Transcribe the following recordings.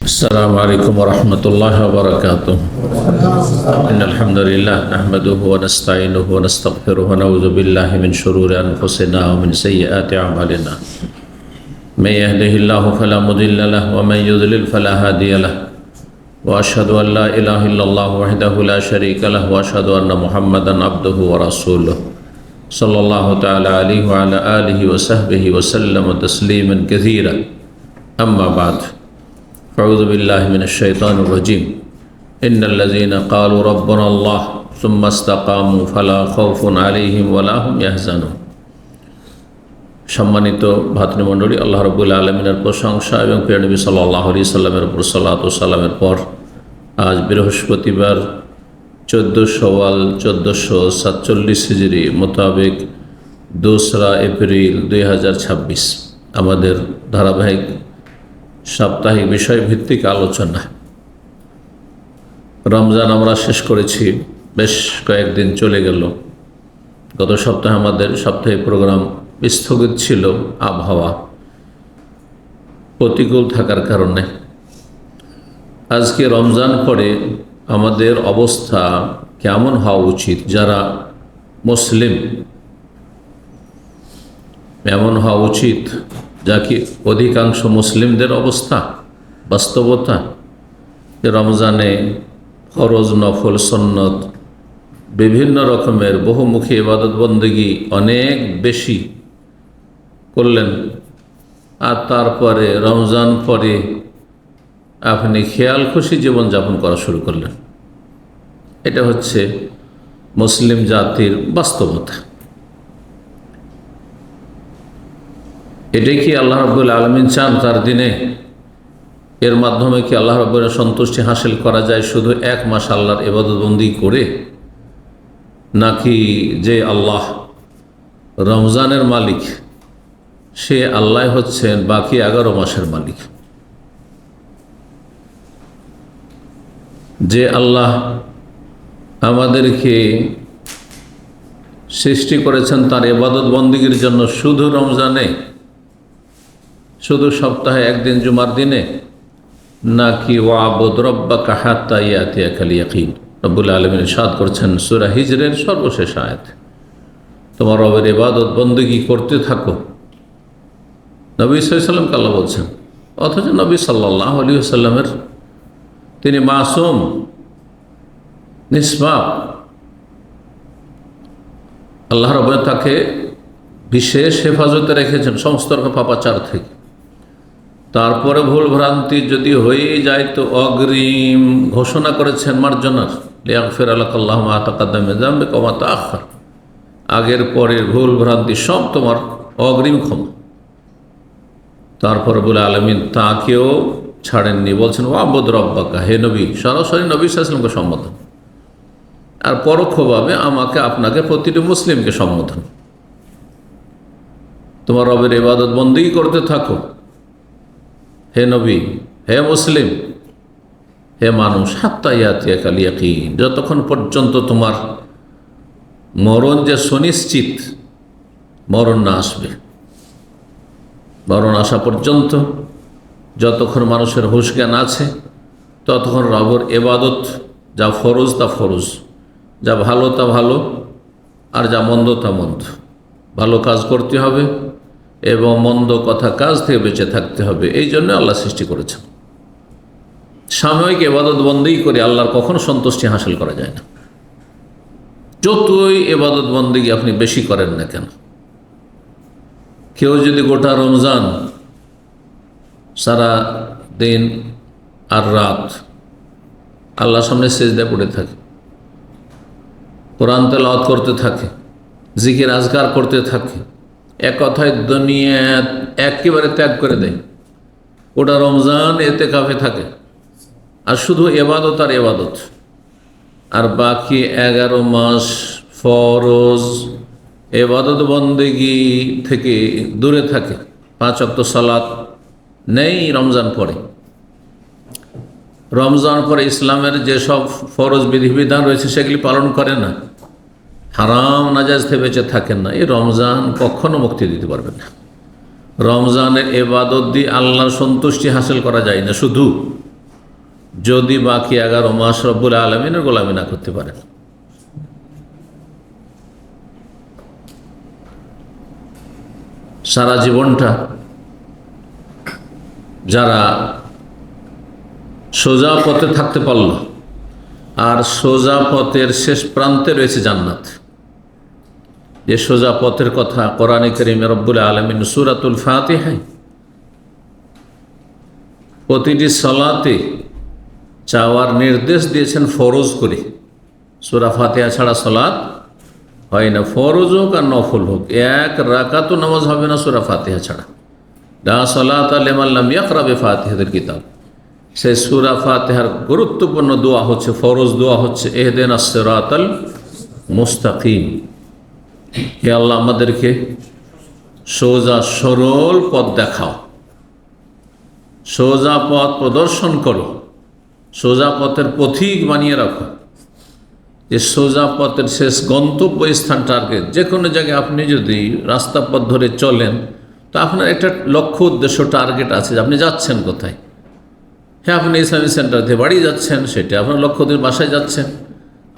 السلام عليكم ورحمة الله وبركاته. إن الحمد لله نحمده ونستعينه ونستغفره ونعوذ بالله من شرور أنفسنا ومن سيئات أعمالنا. من يهده الله فلا مضل له ومن يضلل فلا هادي له. وأشهد أن لا إله إلا الله وحده لا شريك له وأشهد أن محمدا عبده ورسوله صلى الله تعالى عليه وعلى آله وصحبه وسلم تسليما كثيرا. أما بعد، أعوذ بالله من الشيطان الرجيم. إن الذين قالوا ربنا الله ثم استقاموا فلا خوف عليهم ولا هم يحزنون. সম্মানিত ভাতৃমণ্ডলী, আল্লাহ রাব্বুল আলামিনের প্রশংসা এবং প্রিয় নবী সাল্লাল্লাহু আলাইহি সাল্লামের উপর সালাত ও সালামের পর আজ বৃহস্পতিবার 14 শাওয়াল 1447 হিজরি মোতাবেক 2 এপ্রিল 2026 আমাদের ধারাবাহিক সাপ্তাহিক বিষয়ভিত্তিক আলোচনা। রমজান আমরা শেষ করেছি, বেশ কয়েকদিন চলে গেল। গত সপ্তাহে আমাদের সাপ্তাহিক প্রোগ্রাম স্থগিত ছিল আবহাওয়া প্রতিকূল থাকার কারণে। আজকে রমজান পরে আমাদের অবস্থা কেমন হওয়া উচিত? যারা মুসলিম এমন হওয়া উচিত যা কি অধিকাংশ মুসলিমদের অবস্থা, বাস্তবতা, যে রমজানে ফরজ, নফল, সুন্নত বিভিন্ন রকমের বহুমুখী ইবাদত বন্দেগী অনেক বেশি করলেন, আর তারপরে রমজান পরে আপনি খেয়াল খুশি জীবনযাপন করা শুরু করলেন। এটা হচ্ছে মুসলিম জাতির বাস্তবতা। এটাই কি আল্লাহ রাব্বুল আলামিন চান তার দিনে? এর মাধ্যমে কি আল্লাহ রাব্বুলের সন্তুষ্টি হাসিল করা যায় শুধু এক মাস আল্লাহর ইবাদতবন্দি করে? নাকি যে আল্লাহ রমজানের মালিক, সে আল্লাহ হচ্ছেন বাকি 11 মাসের মালিক? যে আল্লাহ আমাদেরকে সৃষ্টি করেছেন তার ইবাদত বন্দিগির জন্য শুধু রমজানে, শুধু সপ্তাহে একদিন জুমার দিনে, নাকি ওয়াবুদ রাব্বাকা হাত্তা ইয়াতিয়াকাল ইয়াকিন? রব্বুল আলামিন ইরশাদ করছেন সূরা হিজরের সর্বশেষ আয়াত, তোমার রবের ইবাদত বন্দেগী করতে থাকো। নবী সাল্লাল্লাহু আলাইহি ওয়াসাল্লামকে আল্লাহ বলছেন, অথচ নবী সাল্লাল্লাহু আলাইহি ওয়াসাল্লামের তিনি মাসুম, নিষ্পাপ। আল্লাহ রাব্বুল তাকে বিশেষ হেফাজতে রেখেছেন সমস্ত রকম পাপাচার থেকে। তারপরে ভুল ভ্রান্তি যদি হয়ে যায় তো অগ্রিম ঘোষণা করেছেন মার্জনার, লিয়াগফির লাকা আল্লাহু মা তাকাদ্দামা মিন যামবিকা ওয়া মা তাআখার। আগের পরের ভুল ভ্রান্তি সব তোমার অগ্রিম ক্ষমা। তারপর রব্বুল আলামিন তাকেও ছাড়েননি, বলছেন ওয়াবুদ রাব্বাকা, হে নবী, সরাসরি নবী সাল্লাল্লাহু আলাইহি ওয়াসাল্লামকে সম্বোধন, আর পরোক্ষভাবে আমাকে আপনাকে প্রতিটি মুসলিমকে সম্বোধন। তোমার রবের ইবাদত বন্দেগী করতে থাকো, হে নবী, হে মুসলিম, হে মানুষ, হাত্তা ইয়াতিয়াকাল ইয়াকিন, যতক্ষণ পর্যন্ত তোমার মরণ যে সুনিশ্চিত, মরণ না আসবে। মরণ আসা পর্যন্ত যতক্ষণ মানুষের হুঁশ জ্ঞান আছে ততক্ষণ রবের ইবাদত, যা ফরজ তা ফরজ, যা ভালো তা ভালো, আর যা মন্দ তা মন্দ। ভালো কাজ করতে হবে এবং মন্দ কথা কাজ থেকে বেঁচে থাকতে হবে। এই জন্য আল্লাহ সৃষ্টি করেছেন। সাময়িক ইবাদত বন্দেগী করে আল্লাহর কখনো সন্তুষ্টি হাসিল করা যায় না, যতই ইবাদত বন্দেগী আপনি বেশি করেন না কেন। কেউ যদি গোটা রমজান সারা দিন আর রাত আল্লাহর সামনে সিজদায় পড়ে থাকে, কোরআন তেলাওয়াত করতে থাকে, জিকির আজকার করতে থাকে, এক কথায় দুনিয়া একেবারে ত্যাগ করে দেয়, ওটা রমজান ইতিকাফে থাকে আর শুধু ইবাদত আর ইবাদত, আর বাকি 11 মাস ফরজ ইবাদত বন্দেগী থেকে দূরে থাকে, 5 ওয়াক্ত সালাত নেই রমজান পরে। রমজান পরে ইসলামের যেসব ফরজ বিধিবিধান রয়েছে সেগুলি পালন করে না, হারাম নাজায়েজ থেকে বেঁচে থাকেন না, এই রমজান কখনো মুক্তি দিতে পারবে না। রমজানের ইবাদত দিয়ে আল্লাহর সন্তুষ্টি হাসিল করা যায় না, শুধু যদি বাকি 11 মাস রব্বুল আলামিনের গোলামি না করতে পারেন। সারা জীবনটা যারা সোজা পথে থাকতে পারল, আর সোজা পথের শেষ প্রান্তে রয়েছে জান্নাত। যে সোজা পথের কথা কোরআনে কারীমে রব্বুল আলামিন সূরাতুল ফাতিহায় প্রতিটি সালাতে চাওয়ার নির্দেশ দিয়েছেন ফরজ করে। সূরা ফাতিহা ছাড়া সালাত হয় না, ফরজ হোক আর নফল হোক। এক রাকাতও নামাজ হবে না সূরা ফাতিহা ছাড়া। লা সালাতা লিমান লাম ইয়াকরা বিফাতিহাতিল কিতাব। সেই সূরা ফাতিহার গুরুত্বপূর্ণ দোয়া হচ্ছে, ফরজ দোয়া হচ্ছে ইহদিনাস সিরাতাল মুস্তাকিম। হে আল্লাহ, আমাদেরকে সোজা সরল পথ দেখাও, সোজা পথ প্রদর্শন করো, সোজা পথের পথিক বানিয়ে রাখো। যে সোজা পথের শেষ গন্তব্য স্থান, টার্গেট। যে কোনো জায়গায় আপনি যদি রাস্তা পথ ধরে চলেন, তো আপনার একটা লক্ষ্য, উদ্দেশ্য, টার্গেট আছে যে আপনি যাচ্ছেন কোথায়। হ্যাঁ, আপনি ইসলামিক সেন্টার থেকে বাড়ি যাচ্ছেন, সেটা আপনার লক্ষ্য দিয়ে বাসায় যাচ্ছেন।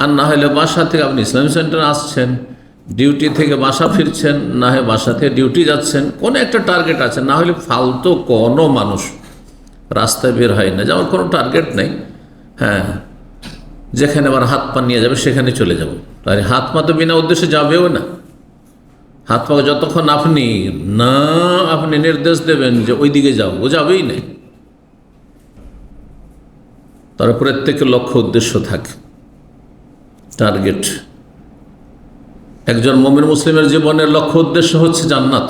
আর না হলে বাসা থেকে আপনি ইসলামিক সেন্টারে আসছেন, ডিউটি থেকে বাসা ফিরছেন, না হয় বাসা থেকে ডিউটি যাচ্ছেন। কোনো একটা টার্গেট আছে। না হলে ফালতু কোনো মানুষ রাস্তায় বের হয় না, যেমন কোনো টার্গেট নেই। হ্যাঁ, যেখানে আবার হাত পা নিয়ে যাবে সেখানে চলে যাব। তাই হাত পা তো বিনা উদ্দেশ্যে যাবেও না। হাত পা যতক্ষণ আপনি নির্দেশ দেবেন যে ওই দিকে যাও, ও যাবেই না। তার প্রত্যেকের লক্ষ্য উদ্দেশ্য থাকে, টার্গেট। একজন মুমিন মুসলিমের জীবনের লক্ষ্য উদ্দেশ্য হচ্ছে জান্নাত।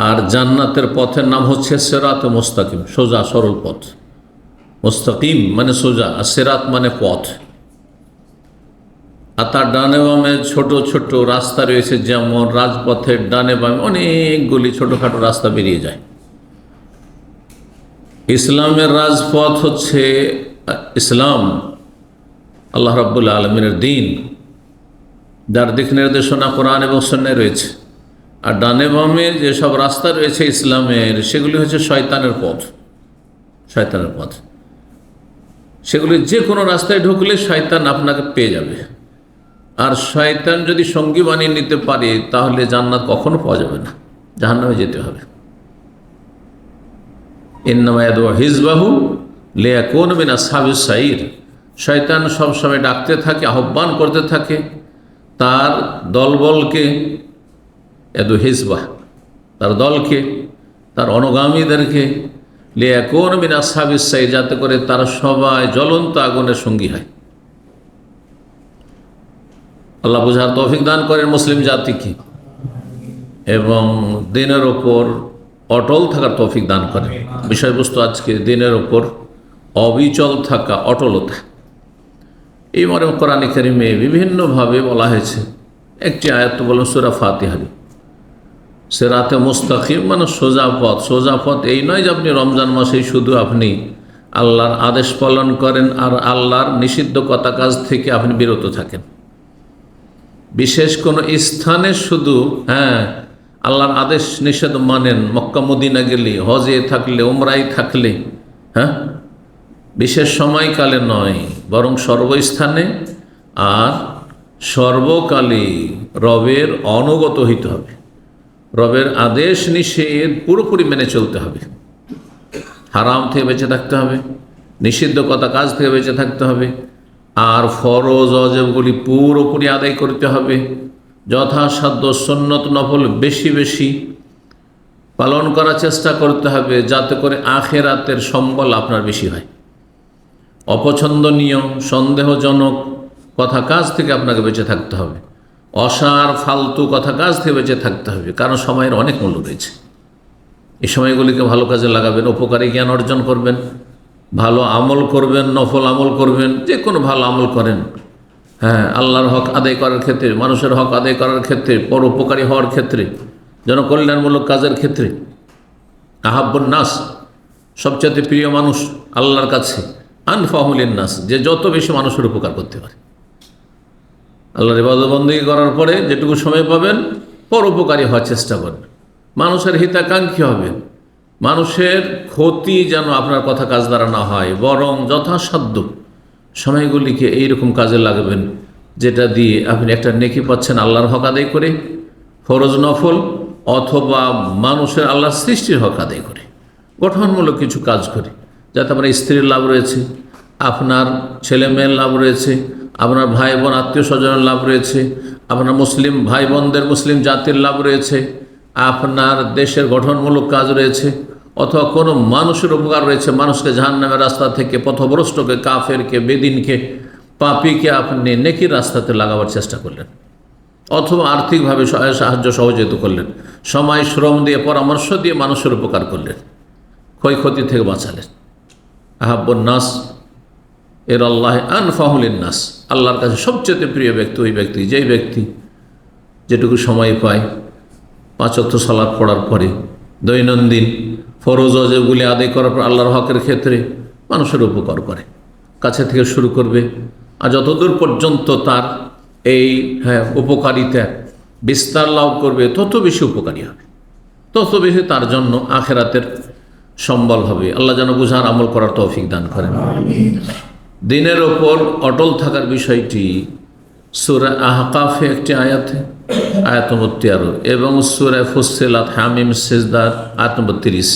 আর জান্নাতের পথের নাম হচ্ছে সিরাত মুস্তাকিম, সোজা সরল পথ। মুস্তাকিম মানে সোজা, আর সিরাত মানে পথ। আর তার ডানে বামে ছোট ছোট রাস্তা রয়েছে, যেমন রাজপথের ডানে বামে অনেকগুলি ছোটোখাটো রাস্তা বেরিয়ে যায়। ইসলামের রাজপথ হচ্ছে ইসলাম, আল্লাহ রাব্বুল আলামিনের দ্বীন, যার দিক নির্দেশনা কোরআন এবং সুন্নাহয় রয়েছে। আর ডানে বামে যেসব রাস্তা রয়েছে ইসলামের, সেগুলি হচ্ছে শয়তানের পথ। শয়তানের পথ সেগুলি, যে কোনো রাস্তায় ঢুকলে শয়তান আপনাকে পেয়ে যাবে। আর শয়তান যদি সঙ্গী বানিয়ে নিতে পারে, তাহলে জান্নাত কখনো পাওয়া যাবে না, জাহান্নামে যেতে হবে। ইন্নামা ইয়াদউ হিজবাহু লিয়াকুনু মিন আসহাবিস সাইর। শয়তান সবসময় ডাকতে থাকে, আহ্বান করতে থাকে তার দলবলকে, ইয়াদউ হিজবাহ, তার দলকে, তার অনুগামীদেরকে, লিয়াকুনু মিন আসহাবিস সাইর, যাতে করে তারা সবাই জ্বলন্ত আগুনের সঙ্গী হয়। আল্লাহ বুঝার তৌফিক দান করেন মুসলিম জাতিকে, এবং দিনের ওপর অটল থাকার তৌফিক দান করেন। বিষয়বস্তু আজকে দিনের ওপর অবিচল থাকা, অটলতা। এই মর্মে কোরআনে কারীমে বিভিন্নভাবে বলা হয়েছে। একটি আয়াত বলুন সূরা ফাতিহার, সিরাতে মুস্তাকিম মানে সোজা পথ। সোজা পথ এই নয় যে আপনি রমজান মাসেই শুধু আপনি আল্লাহর আদেশ পালন করেন আর আল্লাহর নিষিদ্ধ কথা কাজ থেকে আপনি বিরত থাকেন। বিশেষ কোনো স্থানে শুধু আল্লাহর আদেশ নিষেধ মানেন, মক্কা মদিনা গেলে, হজে থাকলে, উমরায় থাকলে, বিশেষ সময়কালে নয়, বরং সর্বস্থানে আর সর্বকালে রবের অনুগত হইতে হবে। রবের আদেশ নিষেধ পুরোপুরি মেনে চলতে হবে। হারাম থেকে বেঁচে থাকতে হবে, নিষিদ্ধ কথা কাজ থেকে বেঁচে থাকতে হবে, আর ফরজ ওয়াজিবগুলি পুরোপুরি আদায় করতে হবে। যথাসাধ্য সুন্নত নফল বেশি বেশি পালন করার চেষ্টা করতে হবে, যাতে করে আখিরাতের সম্বল আপনার বেশি হয়। অপছন্দনীয়, সন্দেহজনক কথা কাজ থেকে আপনাকে বেঁচে থাকতে হবে। অসার ফালতু কথা কাজ থেকে বেঁচে থাকতে হবে, কারণ সময়ের অনেক মূল্য রয়েছে। এই সময়গুলিকে ভালো কাজে লাগাবেন, উপকারী জ্ঞান অর্জন করবেন, ভালো আমল করবেন, নফল আমল করবেন, যে কোনো ভালো আমল করেন। আল্লাহর হক আদায় করার ক্ষেত্রে, মানুষের হক আদায় করার ক্ষেত্রে, পরোপকারী হওয়ার ক্ষেত্রে, জনকল্যাণমূলক কাজের ক্ষেত্রে। আহাব্বুন নাস, সবচেয়ে প্রিয় মানুষ আল্লাহর কাছে, আনফাহুল লিন্নাস, যে যত বেশি মানুষের উপকার করতে পারে। আল্লাহর ইবাদত বন্দেগী করার পরে যেটুকু সময় পাবেন, পরোপকারী হওয়ার চেষ্টা করবেন, মানুষের হিতাকাঙ্ক্ষী হবেন, মানুষের ক্ষতি যেন আপনার কথা কাজ দ্বারা না হয়, বরং যথাসাধ্য সময়গুলিকে এইরকম কাজে লাগবেন যেটা দিয়ে আপনি একটা নেকি পাচ্ছেন আল্লাহর হক আদায় করে, ফরজ নফল, অথবা মানুষের আল্লাহর সৃষ্টির হক আদায় করে, গঠনমূলক কিছু কাজ করে, যাতে আপনার স্ত্রীর লাভ রয়েছে, আপনার ছেলে মেয়ের লাভ রয়েছে, আপনার ভাই বোন আত্মীয় স্বজনের লাভ রয়েছে, আপনার মুসলিম ভাই বোনদের, মুসলিম জাতির লাভ রয়েছে, আপনার দেশের গঠনমূলক কাজ রয়েছে, অথবা কোনো মানুষের উপকার রয়েছে, মানুষকে জাহান্নামের রাস্তা থেকে, পথভ্রষ্টকে, কাফেরকে, বেদিনকে, পাপীকে আপনি নেকির রাস্তাতে লাগাবার চেষ্টা করলেন, অথবা আর্থিকভাবে সাহায্য সহযোগিতা করলেন, সময় শ্রম দিয়ে, পরামর্শ দিয়ে মানুষের উপকার করলেন, ক্ষয়ক্ষতি থেকে বাঁচালেন। আহাব্বুন নাস এর আল্লাহ আনফাহুলিন নাস, আল্লাহর কাছে সবচেয়ে প্রিয় ব্যক্তি ওই ব্যক্তি, যেই ব্যক্তি যেটুকু সময় পায় 5 ওয়াক্ত সালাত পড়ার পরে, দৈনন্দিন ফরজ ওয়াজিবগুলি আদায় করার পর আল্লাহর হকের ক্ষেত্রে মানুষের উপকার করে, কাছে থেকে শুরু করবে, আর যতদূর পর্যন্ত তার এই উপকারিতা বিস্তার লাভ করবে তত বেশি উপকারী হবে, তত বেশি তার জন্য আখেরাতের সম্বল হবে। আল্লাহ যেন বুঝার আমল করার তৌফিক দান করেন। দিনের ওপর অটল থাকার বিষয়টি সূরা আহকাফে একটি আয়াতে, আয়াত নম্বর 13, এবং সূরা ফুসসিলাত হামিম সিজদার আয়াত নম্বর 30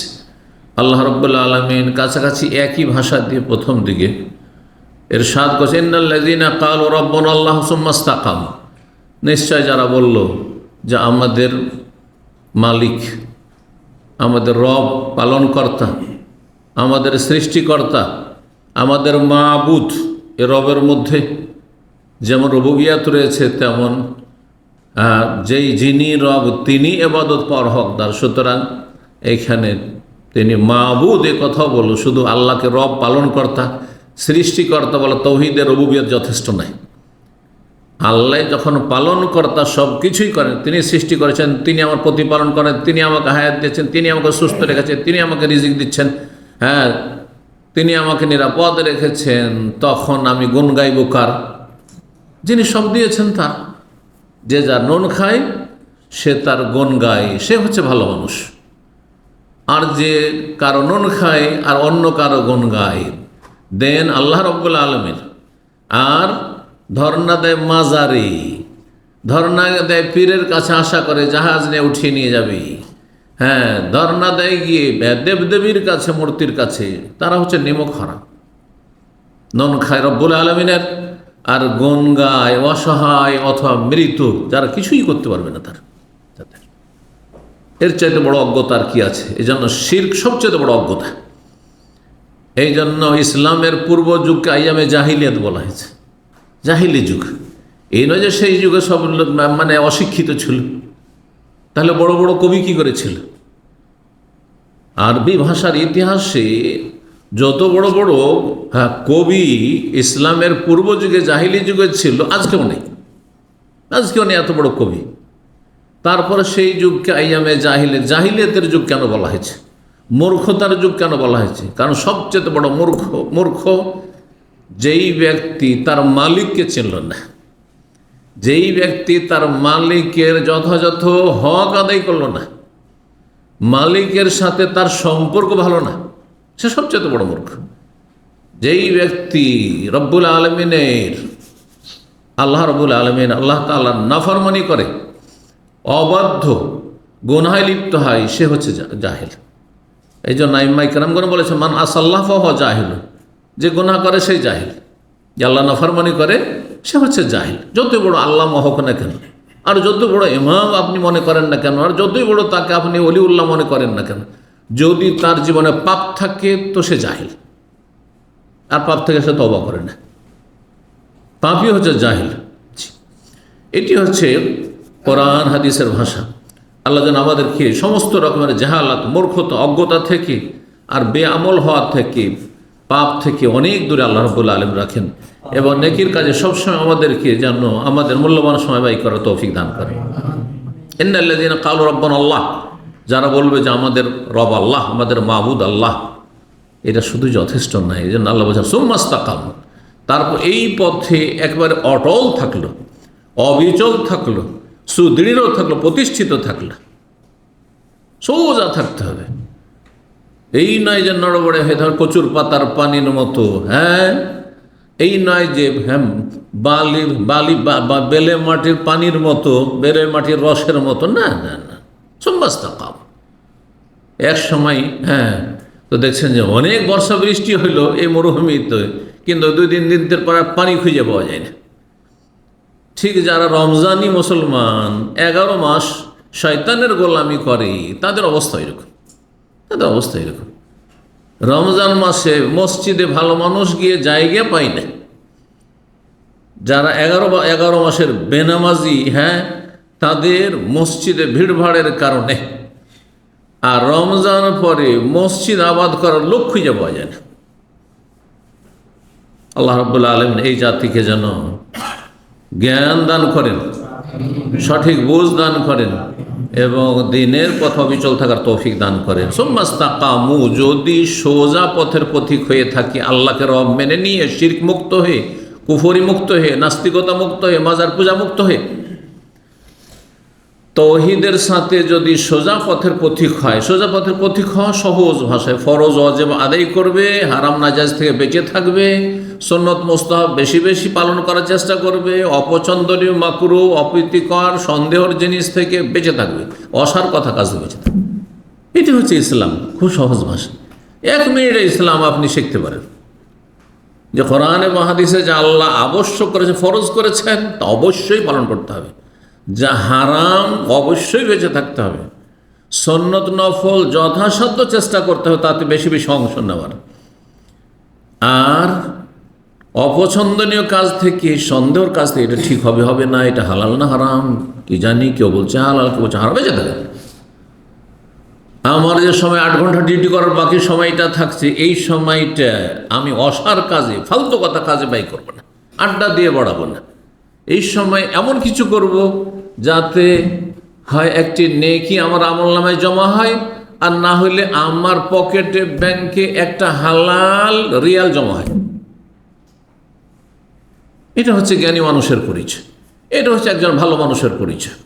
আল্লাহ রাব্বুল আলামিন কাছাকাছি একই ভাষা দিয়ে প্রথম দিকে ইরশাদ করেছেন, ইন্নাল্লাযীনা ক্বালু রাব্বুনা আল্লাহু সুম্মা ইসতাকামু, নিশ্চয় যারা বলল যে আমাদের মালিক, আমাদের রব, পালনকর্তা, আমাদের সৃষ্টিকর্তা, আমাদের মাবুদ, এ রবের মধ্যে যেমন রুবুবিয়াত রয়েছে, তেমন যিনি রব তিনি ইবাদত পাওয়ার হকদার, সুতরাং এইখানে তিনি মাবুদ এ কথাও বলল, শুধু আল্লাহকে রব, পালনকর্তা, সৃষ্টিকর্তা বলে তৌহিদের রুবুবিয়াত যথেষ্ট নয়। আল্লাহ যখন পালনকর্তা, সব কিছুই করেন, তিনি সৃষ্টি করেছেন, তিনি আমার প্রতিপালন করেন, তিনি আমাকে হায়াত দিয়েছেন, তিনি আমাকে সুস্থ রেখেছেন, তিনি আমাকে রিজিক দিচ্ছেন, তিনি আমাকে নিরাপদ রেখেছেন, তখন আমি গুণ গাইব কার? যিনি সব দিয়েছেন তার। যে যার নুন খায় সে তার গুণ গায়, সে হচ্ছে ভালো মানুষ। আর যে কারো নুন খায় আর অন্য কারো গুণ গায়, দেন আল্লাহ রাব্বুল আলামিন, আর ধর্ণা দেয় মাজারি, ধর্ণা দেয় পীরের কাছে, আশা করে জাহাজ নিয়ে উঠিয়ে নিয়ে যাবে, ধর্ণা দেয় গিয়ে দেবদেবীর কাছে, মূর্তির কাছে, তারা হচ্ছে নিমক হারাম, নন খায় রব্বুল আলামিনের, আর গুণ গায় অসহায় অথবা মৃত, যারা কিছুই করতে পারবে না তার। এর চাইতে বড় অজ্ঞতা আর কি আছে? এই জন্য শিরক সবচেয়ে বড় অজ্ঞতা। এই জন্য ইসলামের পূর্ব যুগকে আইয়ামে জাহিলিয়াত বলা হয়েছে, জাহিলি যুগ। এই নয় যে সেই যুগে সব মানে অশিক্ষিত ছিল, তাহলে বড় বড় কবি কি করেছিল? আরবি ভাষার ইতিহাসে যত বড় বড় কবি ইসলামের পূর্ব যুগে, জাহিলি যুগে ছিল, আজকেও নেই, আজকেও নেই এত বড় কবি। তারপরে সেই যুগকে আইয়ামে জাহিলিয়াতের যুগ কেন বলা হয়েছে? মূর্খতার যুগ কেন বলা হয়েছে? কারণ সবচেয়ে বড় মূর্খ যেই ব্যক্তি তার মালিককে চিনল না, যেই ব্যক্তি তার মালিকের যথাযথ হক আদায় করল না, মালিকের সাথে তার সম্পর্ক ভালো না, সে সবচেয়ে বড় মূর্খ। যেই ব্যক্তি রব্বুল আলমিনের, আল্লাহ রব্বুল আলমিন, আল্লাহ তাআলার নাফরমানি করে, অবাধ্য, গুনাহে লিপ্ত হয়, সে হচ্ছে জাহেল। এই জন্য আইম্মায়ে কেরামগণ বলেছে, মান আসাল্লাহ ফাহুয়া জাহিল, যে গুনাহ করে সেই জাহিল, যে আল্লাহ নাফরমানি করে সে হচ্ছে জাহিল। যতই বড় আল্লাহ হোক না কেন, আর যত বড় ইমাম আপনি মনে করেন না কেন, আর যতই বড় তাকে আপনি ওলিউল্লাহ মনে করেন না কেন, যদি তার জীবনে পাপ থাকে তো সে জাহিল, আর পাপ থেকে সে তওবা করে না, পাপই হচ্ছে জাহিল। এটি হচ্ছে কোরআন হাদিসের ভাষা। আল্লাহ যেন আমাদেরকে সমস্ত রকমের জাহালাত, মূর্খতা, অজ্ঞতা থেকে আর বেআমল হওয়া থেকে, পাপ থেকে অনেক দূরে আল্লাহ রাব্বুল আলামিন রাখেন, এবং নেকির কাজে সবসময় আমাদেরকে যেন আমাদের মূল্যবান সময় ব্যয় করার তৌফিক দান করে। ইন্নাল্লাযীনা ক্বালু রাব্বানা আল্লাহ, যারা বলবে যে আমাদের রব আল্লাহ, আমাদের মাবুদ আল্লাহ, এটা শুধু যথেষ্ট নয়। এই জন্য আল্লাহ বলছেন সুম্মা ইসতাকামু, তারপর এই পথে একবারে অটল থাকলো, অবিচল থাকলো, সুদৃঢ় থাকলো, প্রতিষ্ঠিত থাকলো, সোজা থাকতে হবে। এই নয় যে নড়বড়ে হয়ে ধর কচুর পাতার পানির মতো, হ্যাঁ, এই নয় যে হ্যাঁ বালি বালি বা বেলে মাটির পানির মতো, বেলে মাটির রসের মতো, না না না, সুম্মাস্তাকাম। এক সময় হ্যাঁ তো দেখছেন যে অনেক বর্ষা বৃষ্টি হইল এই মরুভূমিতে, কিন্তু 2-3 দিন পর আর পানি খুঁজে পাওয়া যায় না। ঠিক যারা রমজানি মুসলমান 11 মাস শয়তানের গোলামি করে, তাদের অবস্থা এরকম, তাদের অবস্থা এরকম। রমজান মাসে মসজিদে ভালো মানুষ গিয়ে জায়গা পায় না। যারা 11 মাসের বেনামাজি, হ্যাঁ, তাদের মসজিদে ভিড়ভাড়ের কারণে, আর রমজান পরে মসজিদ আবাদ করার লোক খুঁজে পাওয়া যায় না। আল্লাহ রাব্বুল আলামিন এই জাতিকে যেন জ্ঞান দান করেন, সঠিক বুঝ দান করেন এবং দিনের পথ অবিচল থাকার তৌফিক দান করেন। সুম্মাস্তাকামু, যদি সোজা পথের পথিক হয়ে থাকি, আল্লাহকে রব মেনে নিয়ে, শিরক মুক্ত হয়ে, কুফরি মুক্ত হয়ে, নাস্তিকতা মুক্ত হয়ে, মাজার পূজা মুক্ত হয়ে, তৌহিদের সাথে যদি সোজা পথের পথিক হয়। সোজা পথের পথিক হওয়া সহজ ভাষায় ফরজ ওয়াজিব আদায় করবে, হারাম নাজায়েজ থেকে বেঁচে থাকবে, সুন্নত মুস্তাহাব বেশি বেশি পালন করার চেষ্টা করবে, অপছন্দনীয় মাকরুহ অপ্রীতিকর সন্দেহের জিনিস থেকে বেঁচে থাকবে, অসার কথা কাজ থেকে বেঁচে থাকবে। এটি হচ্ছে ইসলাম, খুব সহজ ভাষা। 1 মিনিটে ইসলাম আপনি শিখতে পারেন। যে কোরআন এবং হাদিসে যা আল্লাহ আবশ্যক করেছে, ফরজ করেছেন, তা অবশ্যই পালন করতে হবে। যা হারাম অবশ্যই বেঁচে থাকতে হবে। সুন্নত নফল যথাসাধ্য চেষ্টা করতে হবে তাতে বেশি বেশি অংশ নেওয়ার। আর অপছন্দনীয় কাজ থেকে, সন্দেহের কাজ থেকে, এটা ঠিক হবে হবে না, এটা হালাল না হারাম কি জানি, কেউ বলছে হালাল, কেউ বলছে হারাম, বেঁচে থাকে। আমার যে সময় 8 ঘন্টা ডিউটি করার বাকি সময়টা থাকছে, এই সময়টা আমি অসার কাজে, ফালতু কথা কাজে ব্যয় করবো না, আড্ডা দিয়ে বাড়াবো না। এই সময় এমন কিছু করব যাতে হয় একটি নেকি আমার আমলনামায় জমা হয়, আর না হইলে আমার পকেটে, ব্যাংকে একটা হালাল রিয়াল জমা হয়। এটা হচ্ছে জ্ঞানী মানুষের পরিচয়, এটা হচ্ছে একজন ভালো মানুষের পরিচয়।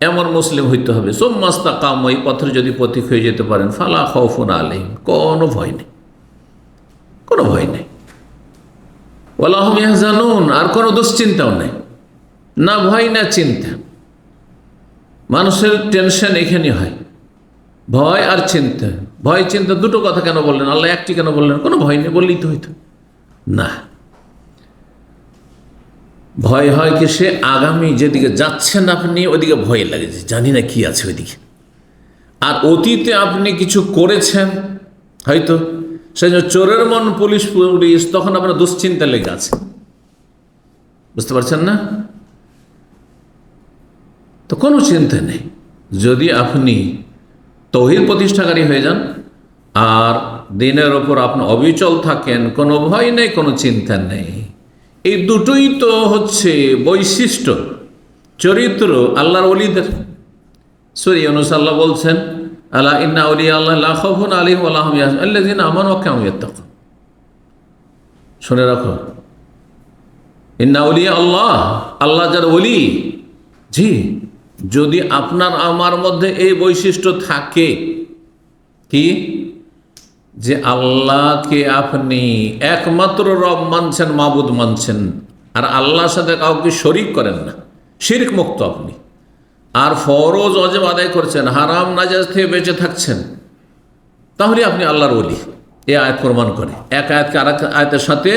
এমন মুসলিম হইতে হবে। সুম্মাস্তাকামু, এই পথে যদি পথিক হয়ে যেতে পারেন, ফালা খাউফুন আলাইহিম, কোনো ভয় নেই, কোনো ভয় নেই। ওয়ালা হুম ইয়াহজানুন, আর কোনো দুশ্চিন্তাও নেই, না ভয় না চিন্তা। মানুষের টেনশন এখানে হয়, ভয় আর চিন্তা। ভয় চিন্তা দুটো কথা কেন বললেন আল্লাহ, একটি কেন বললেন? কোনো ভয় নেই বললেই তো হইতো না। ভয় হয় কি, সে আগামী যেদিকে যাচ্ছেন আপনি ওইদিকে ভয় লাগে, জানি না কি আছে ওইদিকে। আর অতীতে আপনি কিছু করেছেন হয়তো, সেই জন্য চোরের মন পুলিশ, তখন আপনার দুশ্চিন্তা লেগে আছে, বুঝতে পারছেন না? তো কোনো চিন্তা নেই যদি আপনি তৌহিদ প্রতিষ্ঠাকারী হয়ে যান আর দিনের ওপর আপনি অবিচল থাকেন, কোনো ভয় নেই, কোনো চিন্তা নেই। এই দুটোই তো হচ্ছে বৈশিষ্ট্য, চরিত্র আল্লাহর ওলিদের। সূরা ইউনূস আল্লাহ বলছেন, আলা ইন্না আউলিয়া আল্লাহ লা খাউফুন আলাইহিম ওয়া লা হুম ইয়াহজানুন আল্লাযীনা আমানু ওয়া কানু ইয়াত্তাকুন। শুনে রাখো, ইন্না আউলিয়া আল্লাহ, আল্লাহ যার ওলি, জি, যদি আপনার আমার মধ্যে এই বৈশিষ্ট্য থাকে, কি, যে আল্লাহকে আপনি একমাত্র রব মানছেন, মাবুদ মানছেন, আর আল্লাহর সাথে কাউকে শরিক করেন না, শিরক মুক্ত আপনি, আর ফরজ ওয়াজিব আদায় করছেন, হারাম নাজায়েজ থেকে বেঁচে থাকছেন, তাহলে আপনি আল্লাহর ওলি। এই আয়াত প্রমাণ করে। এক আয়াতকে আর এক আয়াতের সাথে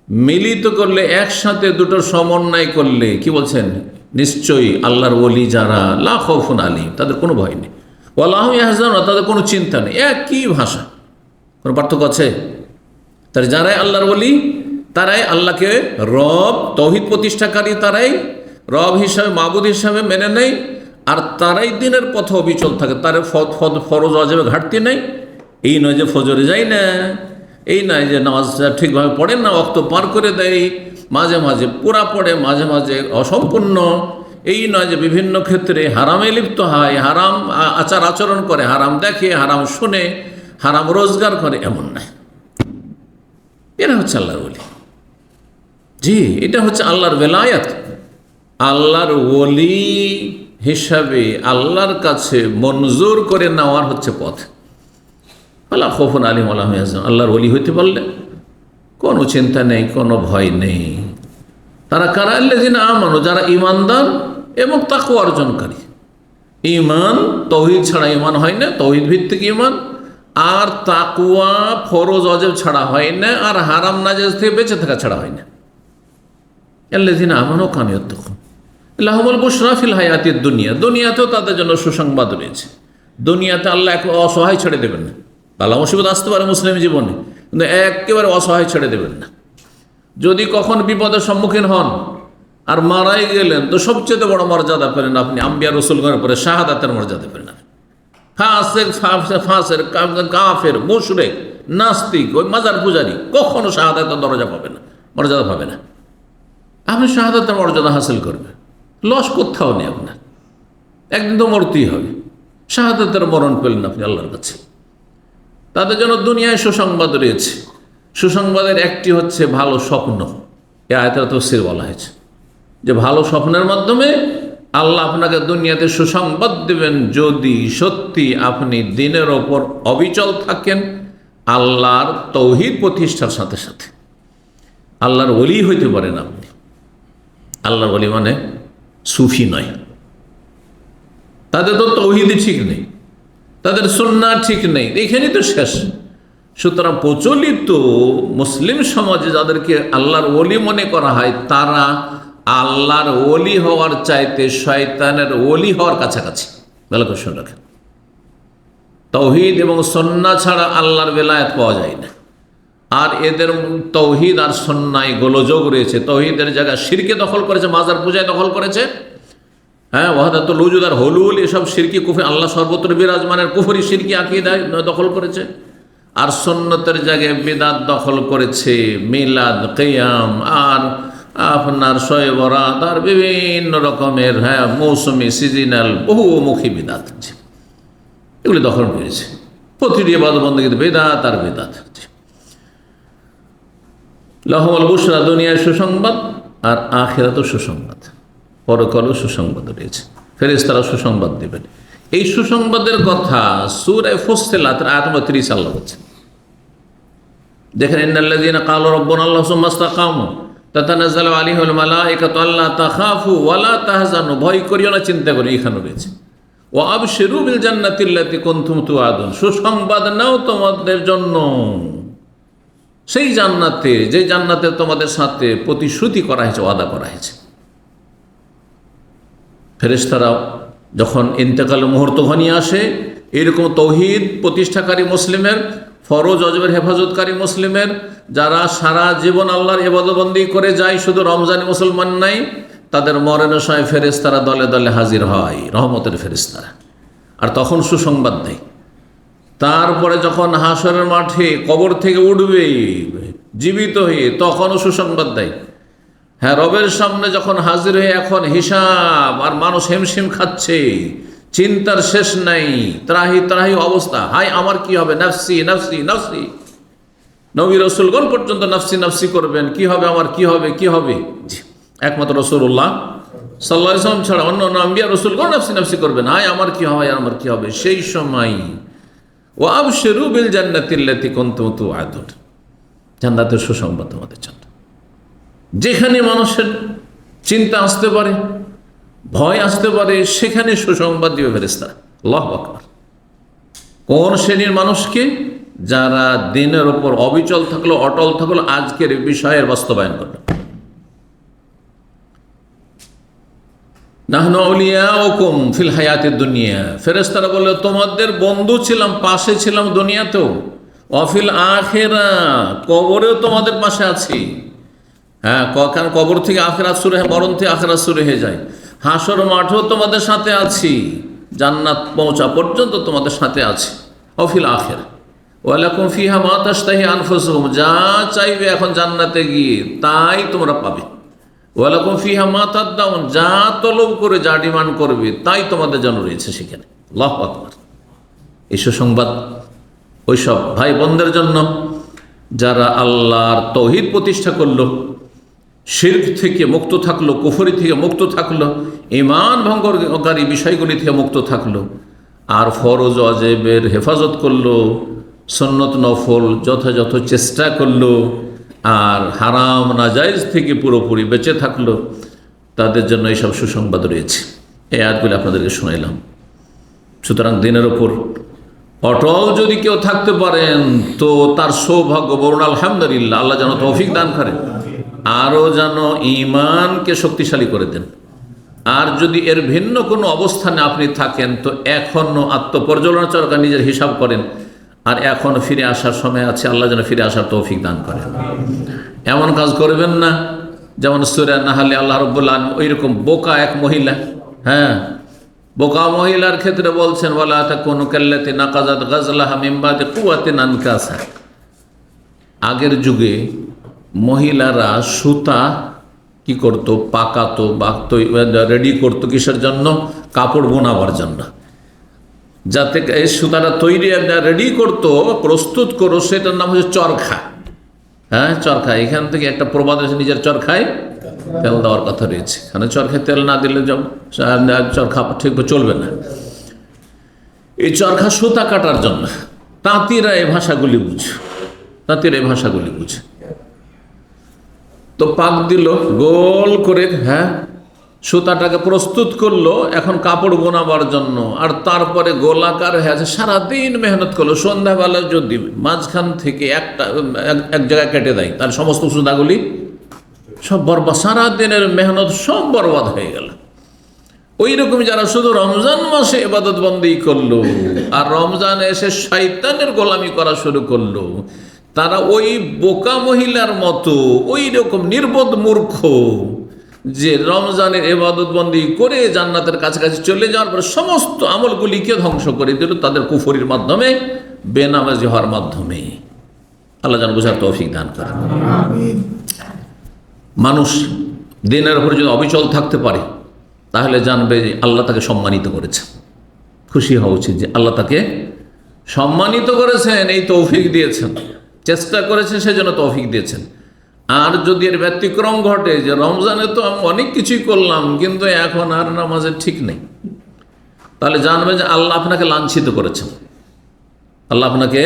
মিলিত করলে, একসাথে দুটোর সমন্বয় করলে কি বলছেন? নিশ্চয়ই আল্লাহর ওলি যারা, লা খাউফুন আলাইহিম, তাদের কোনো ভয় নেই, ওয়া লা হুম ইয়াহজানুন, তাদের কোনো চিন্তা নেই। একই ভাষা, কোনো পার্থক্য আছে? তার যারাই আল্লাহর ওলি, তারাই আল্লাহকে রব, তৌহিদ প্রতিষ্ঠাকারী, তারাই রব হিসাবে, মাবুদ হিসাবে মেনে নেয়, আর তারাই দিনের পথে অবিচল থাকে, তার ফরজ ওয়াজিবে ঘাটতি নেই। এই নয় যে ফজরে যায় না, এই নয় যে নামাজ ঠিকভাবে পড়ে না, ওয়াক্ত পার করে দেয়, মাঝে মাঝে পুরা পড়ে, মাঝে মাঝে অসম্পূর্ণ। এই নয় যে বিভিন্ন ক্ষেত্রে হারামে লিপ্ত হয়, হারাম আচার আচরণ করে, হারাম দেখে, হারাম শুনে, হারাম রোজগার করে, এমন নয়। এরা হচ্ছে আল্লাহর ওলি। জি, এটা হচ্ছে আল্লাহর বেলায়াত। আল্লাহর ওলি হিসাবে আল্লাহর কাছে মঞ্জুর করে নেওয়ার হচ্ছে পথ। আল্লাহ খৌফুন আলিম আল্লাহ আজম, আল্লাহর ওলি হইতে পারলে কোনো চিন্তা নেই, কোনো ভয় নেই। তারা কারা? আল্লাযিনা আমানু, যারা ঈমানদার এবং তাকওয়া অর্জনকারী। ঈমান, তৌহিদ ছাড়া ঈমান হয় না, তৌহিদ ভিত্তিক ঈমান। আর তাকওয়া ফরজ ওয়াজিব ছাড়া হয় না, আর হারাম নাজায়েজ থেকে বেঁচে থাকা ছাড়া হয় না। আল্লাযিনা আমানু কানু ইয়াত্তাকুন লাহুমুল বুশরা ফিল হায়াতিদ দুনিয়া, দুনিয়াতেও তাদের জন্য সুসংবাদ রয়েছে। দুনিয়াতে আল্লাহ এক অসহায় ছেড়ে দেবেন না। বালা মুসিবত আসতে পারে মুসলিম জীবনে, কিন্তু একেবারে অসহায় ছেড়ে দেবেন না। যদি কখন বিপদের সম্মুখীন হন আর মারাই গেলেন, তো সবচেয়ে বড় মর্যাদা পেলেন আপনি, আম্বিয়া রসুলগণের পরে শাহাদাতের মর্যাদা পেলেন আপনি। ফাসেক কাফের মুশরিক নাস্তিক ওই মাজার পূজারি কখনো শাহাদাতের দরজা পাবে না, মর্যাদা পাবে না। আপনি শাহাদাতের মর্যাদা হাসিল করবেন, লস কোথাও নেই আপনার, একদিন তো মরতেই হবে। শাহাদাতের মরণ পেলেন আপনি আল্লাহর কাছে। তাদের জন্য দুনিয়ায় সুসংবাদ রয়েছে। সুসংবাদের একটি হচ্ছে ভালো স্বপ্ন। এ আয়াতের তাফসীর বলা হয়েছে যে ভালো স্বপ্নের মাধ্যমে আল্লাহ আপনাকে দুনিয়াতে সুসংবাদ দেবেন যদি সত্যি আপনি দিনের ওপর অবিচল থাকেন, আল্লাহর তৌহিদ প্রতিষ্ঠার সাথে সাথে। আল্লাহর ওলি হইতে পারেন আপনি। আল্লাহর ওলি মানে সুফি নয়, তাদের তো তৌহিদই ঠিক নেই, তাদের সুন্নাহ ঠিক নেই, এখানেই তো শেষ। সুতরাং প্রচলিত মুসলিম সমাজে যাদেরকে আল্লাহর ওলি মনে করা হয়, তারা আল্লাহর ওলি হওয়ার চাইতে শয়তানের ওলি হওয়ার কাছাকাছি। ভালো করে শুনে রাখেন, তৌহিদ এবং সুন্নাহ ছাড়া আল্লাহর বেলায়েত পাওয়া যায় না। আর এদের তৌহিদ আর সুন্নাহয় গোলযোগ রয়েছে। তৌহিদের জায়গায় শিরকে দখল করেছে, মাজার পূজায় দখল করেছে, হ্যাঁ, ওয়াহদাতুল উজুদ আর হুলুল, এসব শিরকি কুফরি, আল্লাহ সর্বত্র বিরাজমানের কুফরি শিরকি আকীদায় দখল করেছে। আর সুন্নতের জায়গায় বিদআত দখল করেছে, মিলাদ, কিয়াম আর আপনার শবে বরাত আর বিভিন্ন রকমের মৌসুমি সিজনাল বহুমুখী বিদআত এগুলি দখল করেছে। প্রতিটি ইবাদত বন্দেগীতে বিদআত আর বিদআত। লাহুমুল বুশরা, দুনিয়ায় সুসংবাদ আর আখিরাতেও সুসংবাদ, পরকালেও সুসংবাদ রয়েছে। ফেরেশতারা সুসংবাদ দেবেন। এই সুসংবাদের কথা সূরা ফুসসিলাত আয়াত নম্বর 30 আল্লাহ বলছেন। দেখেন, ইন্নাল্লাযীনা ক্বালু রাব্বুনাল্লাহু সুম্মা ইসতাকামু তাতানাজ্জালু আলাইহিমুল মালায়েকাতু আল্লা তাখাফু ওয়া লা তাহজানু, ভয় করিও না, চিন্তা করিও, এখানে রয়েছে। ওয়া আবশিরু বিল জান্নাতিল্লাতী কুনতুম তুআদুন, সুসংবাদ নাও তোমাদের জন্য সেই জান্নাতে, যে জান্নাতে তোমাদের সাথে প্রতিশ্রুতি করা হয়েছে, ওয়াদা করা হয়েছে। ফেরেশতারা যখন ইন্তেকাল মুহূর্ত ঘনিয়ে আসে, এরকম তৌহিদ প্রতিষ্ঠাকারী মুসলিমের, ফরজ ওয়াজিবের হেফাজতকারী মুসলিমের, যারা সারা জীবন আল্লাহর ইবাদতবন্দি করে যায়, শুধু রমজানি মুসলমান নাই, তাদের মরণের সময় ফেরেশতারা দলে দলে হাজির হয়, রহমতের ফেরেশতারা, আর তখন সুসংবাদ দেয়। তারপরে যখন হাসরের মাঠে কবর থেকে উঠবে জীবিত হয়ে, তখনও সুসংবাদ দেয়। হ্যাঁ, রবের সামনে যখন হাজির হয়ে এখন হিসাব, আর মানুষ হিমশিম খাচ্ছে, চিন্তার শেষ নাই, ত্রাহি ত্রাহি অবস্থা, হাই আমার কি হবে, নাফসি নাফসি নাফসি। নবী রসুলগণ পর্যন্ত নাফসি নাফসি করবেন, কি হবে আমার, কি হবে, কি হবে। একমাত্র রাসূলুল্লাহ সাল্লাল্লাহু আলাইহি ওয়াসাল্লাম ছাড়া অন্য আম্বিয়া রসুলগণ নাফসি নাফসি করবেন, হাই আমার কি হবে, আমার কি হবে। সেই সময় ওয়া আবশিরু বিল জান্নাতিল্লাতী কুনতুম তুআদুন, জান্নাতের সুসংবাদ তোমাদের জন্য। যেখানে মানুষের চিন্তা আসতে পারে, ভয় আসতে পারে, সেখানে সুসংবাদ দিবে ফেরেশতারা। আল্লাহু আকবার। কোন শ্রেণীর মানুষকে? যারা দিনের ওপর অবিচল থাকলো, অটল থাকলো, আজকের বিষয়ের বাস্তবায়ন করলো। নাহনু আউলিয়াউকুম ফিল হায়াতিদ দুনিয়া, ফেরেশতারা বলে তোমাদের বন্ধু ছিলাম, পাশে ছিলাম দুনিয়াতেও, ওয়াফিল আখিরা, কবরেও তোমাদের পাশে আছি। হ্যাঁ, কারণ কবর থেকে আখিরাত শুরু হয়, মরণ থেকে আখিরাত শুরু হয়ে যায়। হাসর মাঠেও তোমাদের সাথে আছি, জান্নাত পৌঁছা পর্যন্ত তোমাদের সাথে আছি। ওয়াফিল আখিরা ওয়ালাকুম ফিহা মা তাশতাহি আনফুসুকুম, যা চাইবে এখন জান্নাতে গিয়ে তাই তোমরা পাবে। ওয়ালাকুম ফিহা মা তাদদাউন, যা তলব করে, যা ডিমান্ড করবে তাই তোমাদের জন্য রয়েছে সেখানে। আল্লাহু আকবার। এই সুসংবাদ ওইসব ভাই বোনদের জন্য যারা আল্লাহর তৌহিদ প্রতিষ্ঠা করলো, শিরক থেকে মুক্ত থাকলো, কুফরি থেকে মুক্ত থাকলো, ঈমান ভঙ্গকারী বিষয়গুলি থেকে মুক্ত থাকলো, আর ফরজ ওয়াজিবের হেফাজত করলো, সুন্নত নফল যথাযথ চেষ্টা করলো আর হারাম নাজায়েজ থেকে পুরোপুরি বেঁচে থাকলো, তাদের জন্য এইসব সুসংবাদ রয়েছে। এই আয়াতগুলি আপনাদেরকে শোনাইলাম। সুতরাং দিনের ওপর অটল যদি কেউ থাকতে পারেন তো তার সৌভাগ্য বরুণ, আলহামদুলিল্লাহ। আল্লাহ যেন তৌফিক দান করেন, আরও যেন ঈমানকে শক্তিশালী করে দেন। আর যদি এর ভিন্ন কোনো অবস্থানে আপনি থাকেন তো এখনও আত্মপর্যালোচনা করে নিজের হিসাব করেন, আর এখনও ফিরে আসার সময় আছে। আল্লাহ যেন ফিরে আসার তৌফিক দান করেন। এমন কাজ করবেন না যেমন সূরা নাহলে আল্লাহ রাব্বুল আলামিন ওইরকম বোকা এক মহিলা, বোকা মহিলার ক্ষেত্রে বলছেন ওয়ালা তাকুনু কাল্লাতী নাকাযাত গাজলাহা মিন বাদি কুওয়াতিন আনকাসা। আগের যুগে মহিলারা সুতা কি করতো, পাকাতো, বাকতো, রেডি করতো কিসের জন্য? কাপড় বোনাবার জন্য। যাতে এই সুতাটা তৈরি রেডি করতো, প্রস্তুত করো, সেটার নাম হচ্ছে চরখা। চরখা। এখান থেকে একটা প্রবাদ আছে, নিজের চরখায় তেল দেওয়ার কথা রয়েছে। এখানে চরখায় তেল না দিলে চরখা ঠিক চলবে না। এই চরখা সুতা কাটার জন্য তাঁতিরা এই ভাষাগুলি বুঝে, তো পাক দিল গোল করে, সুতাটাকে প্রস্তুত করলো এখন কাপড় বোনাবার জন্য। আর তারপরে গোলাকার হয়ে আছে, সারাদিন মেহনত করলো। সন্ধ্যাবেলা যদি মাঝখান থেকে এক জায়গায় কেটে দেয়, তার সমস্ত সুতাগুলি সব বরবাদ, সারাদিনের মেহনত সব বরবাদ হয়ে গেল। ওই রকম যারা শুধু রমজান মাসে ইবাদত বন্দি করলো আর রমজান এসে শয়তানের গোলামি করা শুরু করলো, তারা ওই বোকা মহিলার মতো ওই রকম নির্বোধ মূর্খ, যে রমজানের ইবাদত বন্দি করে জান্নাতের কাছাকাছি চলে যাওয়ার পর সমস্ত আমলগুলিকে ধ্বংস করে দিল তাদের কুফরির মাধ্যমে, বেনামাজি হওয়ার মাধ্যমে। আল্লাহ যেন বুঝার তৌফিক দান করেন। মানুষ দিনের উপর যদি অবিচল থাকতে পারে তাহলে জানবে যে আল্লাহ তাকে সম্মানিত করেছে। খুশি হওয়া উচিত যে আল্লাহ তাকে সম্মানিত করেছেন, এই তৌফিক দিয়েছেন, চেষ্টা করেছেন সেজন্য তৌফিক দিয়েছেন। আর যদি এর ব্যতিক্রম ঘটে যে রমজানে তো আমি অনেক কিছুই করলাম কিন্তু এখন আর নামাজের ঠিক নেই, তাহলে জানবে যে আল্লাহ আপনাকে লাঞ্ছিত করেছেন। আল্লাহ আপনাকে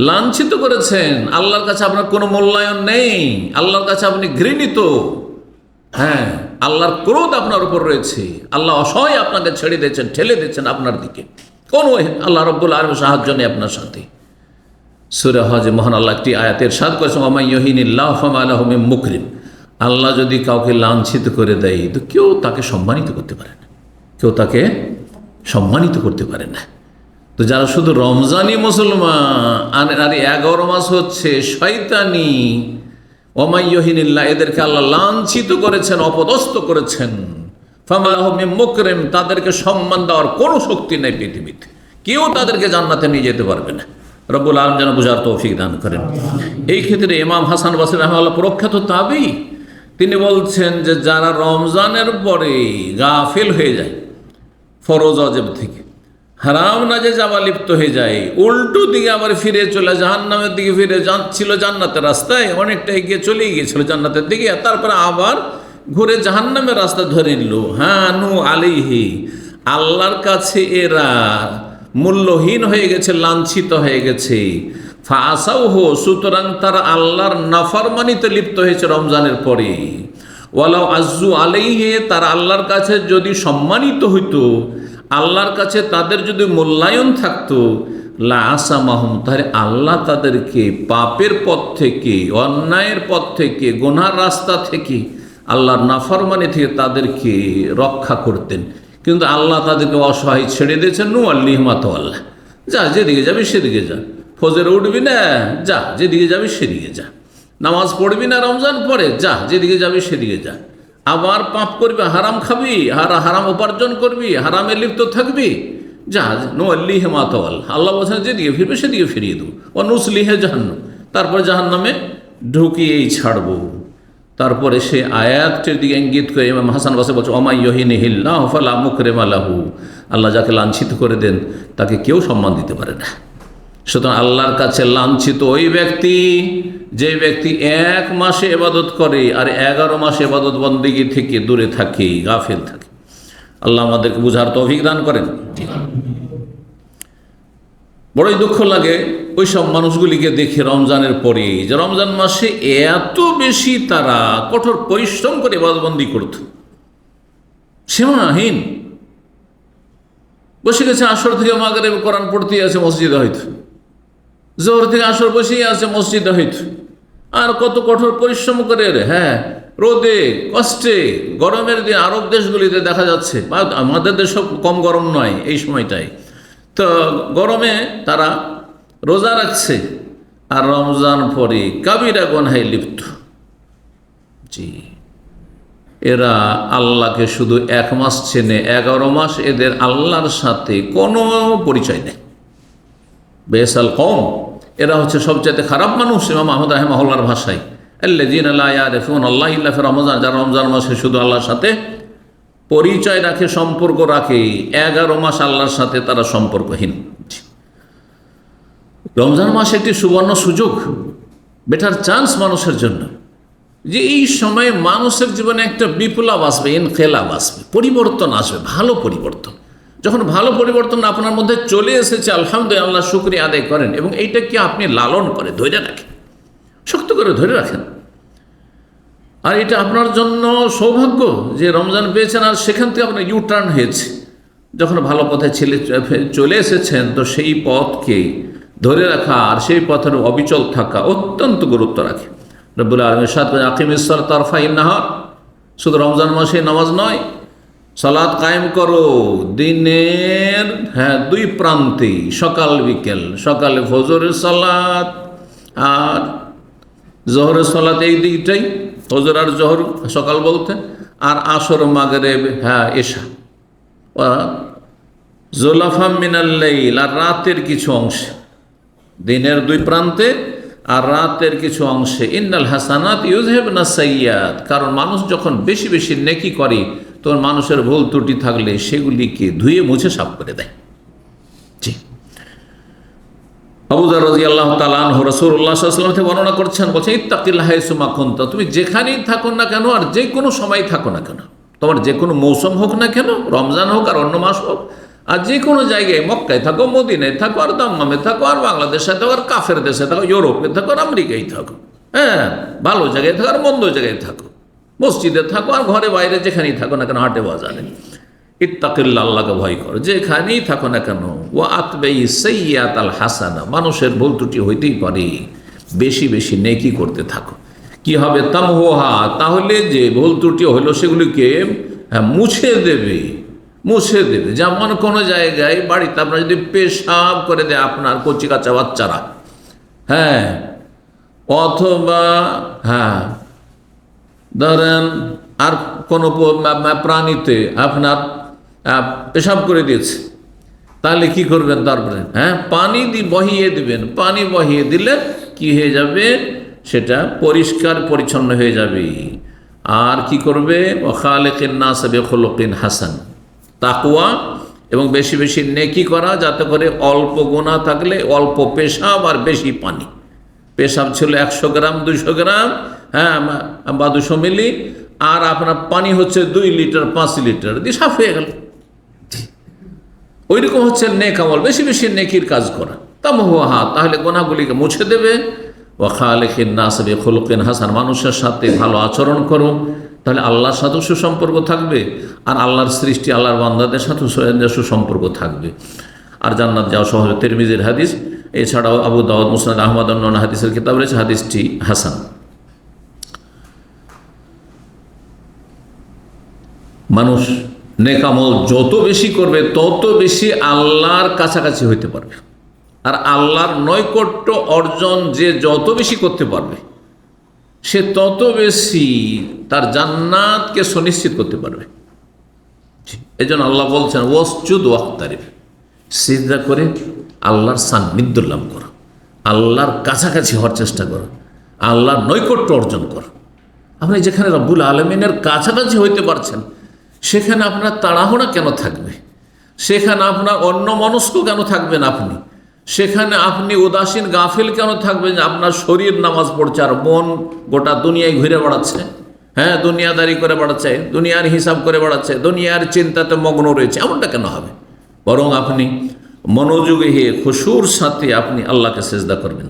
লাঞ্ছিত করেছেন। আল্লাহর কাছে আপনার কোনো মূল্যায়ন নেই, আল্লাহর কাছে আপনি ঘৃণিত। আল্লাহর ক্রোধ আপনার উপর রয়েছে। আল্লাহ অসহায় আপনাকে ছেড়ে দিয়েছেন, ঠেলে দিয়েছেন আপনার দিকে। কোনো আল্লাহ রাব্বুল আলামিনের সাহায্য নেই আপনার সাথে। সূরা হজে মহান আল্লাহ একটি আয়াতে ইরশাদ করেছেন, ওয়া মান ইউহিনিল্লাহু ফামা লাহু মিন মুকরিম। আল্লাহ যদি কাউকে লাঞ্ছিত করে দেয় তো কেউ তাকে সম্মানিত করতে পারে না, তো যারা শুধু রমজানি মুসলমান আর 11 মাস হচ্ছে শয়তানি, ওয়া মান ইউহিনিল্লাহ, এদেরকে আল্লাহ লাঞ্ছিত করেছেন, অপদস্থ করেছেন। ফামা লাহু মিন মুকরিম, তাদেরকে সম্মান দেওয়ার কোনো শক্তি নেই পৃথিবীতে, কেউ তাদেরকে জান্নাতে নিয়ে যেতে পারবে না। রব্বুল আলামিন যেন বুঝার তৌফিক দান করেন। এই ক্ষেত্রে ইমাম হাসান বসরি রাহিমাহুল্লাহ প্রখ্যাত তাবী, তিনি বলছেন যে যারা রমজানের পরে গাফিল হয়ে যায় ফরজ ওয়াজিব থেকে, হারাম নাজায়েজ আবার লিপ্ত হয়ে যায়, উল্টো দিকে আবার ফিরে চলে জাহান্নামের দিকে ফিরে যাচ্ছিল, জান্নাতের রাস্তায় অনেকটা এগিয়ে চলে গিয়েছিল জান্নাতের দিকে, তারপরে আবার ঘুরে জাহান্নামের রাস্তা ধরে নিল। নু আলাইহি, আল্লাহর কাছে এরা মূল্যহীন হয়ে গেছে, লাঞ্ছিত হয়ে গেছে। ফাসাউহু, সুতরাং তারা আল্লাহর নাফরমানিতে লিপ্ত হয়েছে রমজানের পরে। ওয়ালাউ আজ্জু আলাইহি, তারা আল্লাহর কাছে যদি সম্মানিত হইতো, আল্লাহর কাছে তাদের যদি মূল্যায়ন থাকতো, লা আসামাহুম, তাহলে আল্লাহ তাদেরকে পাপের পথ থেকে, অন্যায়ের পথ থেকে, গুনার রাস্তা থেকে, আল্লাহর নাফরমানি থেকে তাদেরকে রক্ষা করতেন। কিন্তু আল্লাহ তাদেরকে অসহায় ছেড়ে দিয়েছেন। নু আল্লিহ মাতাল্লাহ, যা যেদিকে যাবি সেদিকে যা, ফজরে উঠবি না, যা যেদিকে যাবি সেদিকে যা, নামাজ পড়বি না রমজান পরে, যা যেদিকে যাবি সেদিকে যা, আবার পাপ করবি, হারাম খাবি, হারাম উপার্জন করবি, হারামে লিপ্ত থাকবি, যা। নু আল্লিহ মাতাল্লাহ, আল্লাহ বলছেন যেদিকে ফিরবে সেদিকে ফিরিয়ে দেবো। ও নুসলিহে জাহান্নাম, তারপরে জাহান্নামে ঢুকিয়েই ছাড়বো। তারপরে সে আয়াতটির দিকে ইঙ্গিত করে ইমাম হাসান বসরি বলছে, ওয়া মান ইউহিনিহিল্লাহু ফালা মুকরিমা লাহু, আল্লাহ যাকে লাঞ্ছিত করে দেন তাকে কেউ সম্মান দিতে পারে না। সুতরাং আল্লাহর কাছে লাঞ্ছিত ওই ব্যক্তি, যে ব্যক্তি 1 মাসে ইবাদত করে আর 11 মাসে ইবাদত বন্দেগী থেকে দূরে থাকে, গাফিল থাকে। আল্লাহ আমাদেরকে বুঝার তৌফিক দান করেন। বড়ই দুঃখ লাগে ওই সব মানুষগুলিকে দেখে রমজানের পরে, যে রমজান মাসে এত বেশি তারা কঠোর পরিশ্রম করে ইবাদতবন্দি করত, সীমাহীন। বসে গেছে আসর থেকে মাগরিব কোরআন পড়তেই আছে মসজিদে, হয়তো জোহর থেকে আসর বসেই আছে মসজিদে, হয়তো আর কত কঠোর পরিশ্রম করে। হ্যাঁ, রোদে কষ্টে, গরমের দিন আরব দেশগুলিতে দেখা যাচ্ছে, আমাদের দেশ কম গরম নয় এই সময়টায়, তো গরমে তারা রোজা রাখছে আর রমজান পরে কাবিরা গুনাহে লিপ্ত। জি, এরা আল্লাহকে শুধু 1 মাস চেনে, 11 মাস এদের আল্লাহর সাথে কোনো পরিচয় নেই। বেসাল কওম, এরা হচ্ছে সবচেয়ে খারাপ মানুষ। ইমাম আহমদ রাহিমাহুল্লাহর ভাষায়, আল্লাযীনা লা ইয়ারিফুনা আল্লাহ ইল্লা ফি রমজান, যারা রমজান মাসে শুধু আল্লাহর সাথে পরিচয় রাখে, সম্পর্ক রাখে, 11 মাস আল্লাহর সাথে তারা সম্পর্কহীন। রমজান মাস একটি সুবর্ণ সুযোগ, বেটার চান্স মানুষের জন্য, যে এই সময় মানুষের জীবনে একটা বিপ্লব আসবে, ইনকিলাব আসবে, পরিবর্তন আসবে, ভালো পরিবর্তন। যখন ভালো পরিবর্তন আপনার মধ্যে চলে এসেছে, আলহামদুলিল্লাহ, শুকরিয়া আদায় করেন এবং এইটাকে আপনি লালন করে ধরে রাখেন, শক্ত করে ধরে রাখেন। আর এটা আপনার জন্য সৌভাগ্য যে রমজান পেয়েছেন, আর সেখান থেকে আপনার ইউটার্ন হয়েছে। যখন ভালো পথে চলে এসেছেন, তো সেই পথকে ধরে রাখা আর সেই পথের অবিচল থাকা অত্যন্ত গুরুত্ব রাখে। রব্বুল আলামিন ইরশাদ করেন, আকিমিস সালাতা তারফাইন নাহার, শুধু রমজান মাসে নামাজ নয়, সালাত কায়েম করো দিনের 2 প্রান্তে, সকাল বিকেল। সকালে ফজরের সালাত আর জোহরের সালাত, এই দিকটাই ফজর আর জোহর সকাল বলতে, আর আসর মাগরিব এশা, জুলাফা মিনাল লাইল, আর রাতের কিছু অংশে, দিনের 2 প্রান্তে আর রাতের কিছু অংশে। ইন্নাল হাসানাত ইউযহিবনা সাইয়্যাত, কারণ মানুষ যখন বেশি বেশি নেকি করে, তখন মানুষের ভুল ত্রুটি থাকলে সেগুলিকে ধুয়ে মুছে সাফ করে দেয়। জি, আবু যার রাদিয়াল্লাহু তাআলা আনহু রাসূলুল্লাহ সাল্লাল্লাহু আলাইহি ওয়াসাল্লাম থেকে বর্ণনা করছেন, বলছেন, ইত্তাকিল্লাহ হাইসুমা কুনতা, তুমি যেখানেই থাকো না কেন আর যে কোনো সময় থাকো না কেন, তোমার যে কোনো মৌসুম হোক না কেন, রমজান হোক আর অন্য মাস হোক, আর যে কোনো জায়গায়, মক্কায় থাকো, মদিনায় থাকো, আর দাম্মামে থাকো, আর বাংলাদেশে থাকো, আর কাফের দেশে থাকো, ইউরোপে থাকো, আর আমেরিকায় থাকো, হ্যাঁ, ভালো জায়গায় থাকো আর মন্দ জায়গায় থাকো, মসজিদে থাকো আর ঘরে বাইরে যেখানেই থাকো না কেন, হাটে বাজারে, ইত্তাকিল্লাহ, আল্লাহকে ভয় করো যেখানেই থাকো না কেন। ওয়া আতবাই সাইয়্যাতাল হাসানা, মানুষের ভুল ত্রুটি হইতেই পারে, বেশি বেশি নেকি করতে থাকো। কি হবে? তামহুহা, তাহলে যে ভুল ত্রুটি হইলো সেগুলিকে মুছে দেবে, মুছে দেবে। যেমন কোনো জায়গায় বাড়িতে আপনার যদি পেশাব করে দেয় আপনার কচি কাঁচা বাচ্চারা, হ্যাঁ, অথবা ধরেন আর কোনো প্রাণীতে আপনার পেশাব করে দিয়েছে, তাহলে কি করবেন? তারপরে পানি বহিয়ে দিবেন। পানি বহিয়ে দিলে কি হয়ে যাবে? সেটা পরিষ্কার পরিচ্ছন্ন হয়ে যাবে। আর কি করবে? খালিকিন নাস বিখুলুকিন হাসান, তাকওয়া এবং বেশি বেশি নেকি করা, যাতে করে অল্প গুনাহ থাকলে অল্প পেশাব আর বেশি পানি। পেশাব ছিল 100 গ্রাম 200 গ্রাম, বা 200 মিলি, আর আপনার পানি হচ্ছে 2 লিটার 5 লিটার দিয়ে সাফ হয়ে গেল। ওই রকম হচ্ছে নেক আমল, বেশি বেশি নেকির কাজ করা। তামহুহা, তাহলে গুনাহগুলিকে মুছে দেবে। ওয়া খালিকিন নাস বিখুলুকিন হাসান, মানুষের সাথে ভালো আচরণ করো, তাহলে আল্লাহর সাথেও সুসম্পর্ক থাকবে, আর আল্লাহর সৃষ্টি আল্লাহর বান্দাদের সাথেও সুসম্পর্ক থাকবে, আর জান্নাত যাওয়া সহজ। তিরমিজির হাদিস, এছাড়াও আবু দাউদ, মুসনাদ আহমদ, অন্যান্য হাদিসের কিতাব রয়েছে, হাদিসটি হাসান। মানুষ নেক আমল যত বেশি করবে তত বেশি আল্লাহর কাছাকাছি হইতে পারবে, আর আল্লাহর নৈকট্য অর্জন যে যত বেশি করতে পারবে সে তত বেশি তার জান্নাতকে সুনিশ্চিত করতে পারবে। এই জন্য আল্লাহ বলছেন, ওয়াসজুদ ওয়াক্তারিব, সিজদা করে আল্লাহর সান্নিধ্য লাভ করো, আল্লাহর কাছাকাছি হওয়ার চেষ্টা করো, আল্লাহর নৈকট্য অর্জন করো। আপনি যেখানে রব্বুল আলামিনের কাছাকাছি হইতে পারছেন, সেখানে আপনার তাড়াহুড়া কেন থাকবে? সেখানে আপনার অন্যমনস্ক কেন থাকবেন? আপনি সেখানে আপনি উদাসীন গাফিল কেন থাকবেন? আপনার শরীর নামাজ পড়ছে আর মন গোটা দুনিয়ায় ঘুরে বেড়াচ্ছে, দুনিয়াদারি করে বেড়াচ্ছে, দুনিয়ার হিসাব করে বেড়াচ্ছে, দুনিয়ার চিন্তাতে মগ্ন রয়েছে, এমনটা কেন হবে? বরং আপনি মনোযোগী হয়ে খুশুর সাথে আপনি আল্লাহকে সেজদা করবেন।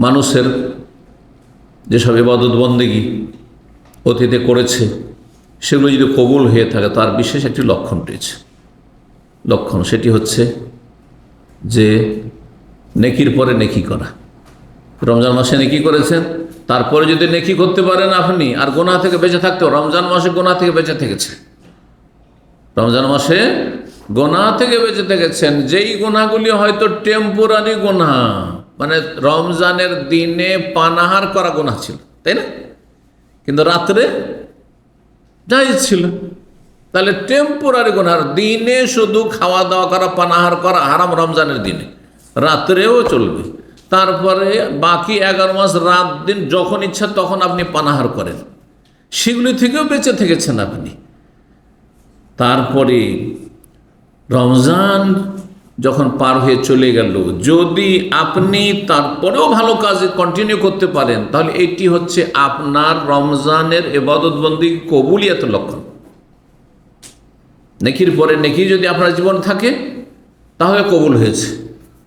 মানুষের যেসব ইবাদত বন্দেগী অতীতে করেছে সেগুলো যদি কবুল হয়ে থাকে তার বিশেষ একটি লক্ষণ রয়েছে। লক্ষণ সেটি হচ্ছে যে নেকির পরে নেকি করা। রমজান মাসে নেকি করেছেন, তারপরে যদি নেকি করতে পারেন আপনি আর গুনাহ থেকে বেঁচে থাকতে, রমজান মাসে গুনাহ থেকে বেঁচে থেকেছে, রমজান মাসে গুনাহ থেকে বেঁচে থেকেছেন, যেই গুনাহগুলি হয়তো টেম্পোরারি গুনাহ, মানে রমজানের দিনে পানাহার করা গুনাহ ছিল, তাই না? কিন্তু রাত্রে জায়েজ ছিল, তাহলে টেম্পোরারি গুনাহ। দিনে শুধু খাওয়া দাওয়া করা, পানাহার করা হারাম রমজানের দিনে, রাত্রেও চলবে। তারপরে বাকি 11 মাস রাত দিন যখন ইচ্ছা তখন আপনি পানাহার করেন, সেগুলি থেকেও বেঁচে থেকেছেন আপনি। তারপরে রমজান যখন পার হয়ে চলে গেল, যদি আপনি তারপরেও ভালো কাজে কন্টিনিউ করতে পারেন, তাহলে এটি হচ্ছে আপনার রমজানের ইবাদতবন্দি কবুলিয়াতের লক্ষণ। নেকির পরে নেকি যদি আপনার জীবন থাকে তাহলে কবুল হয়েছে,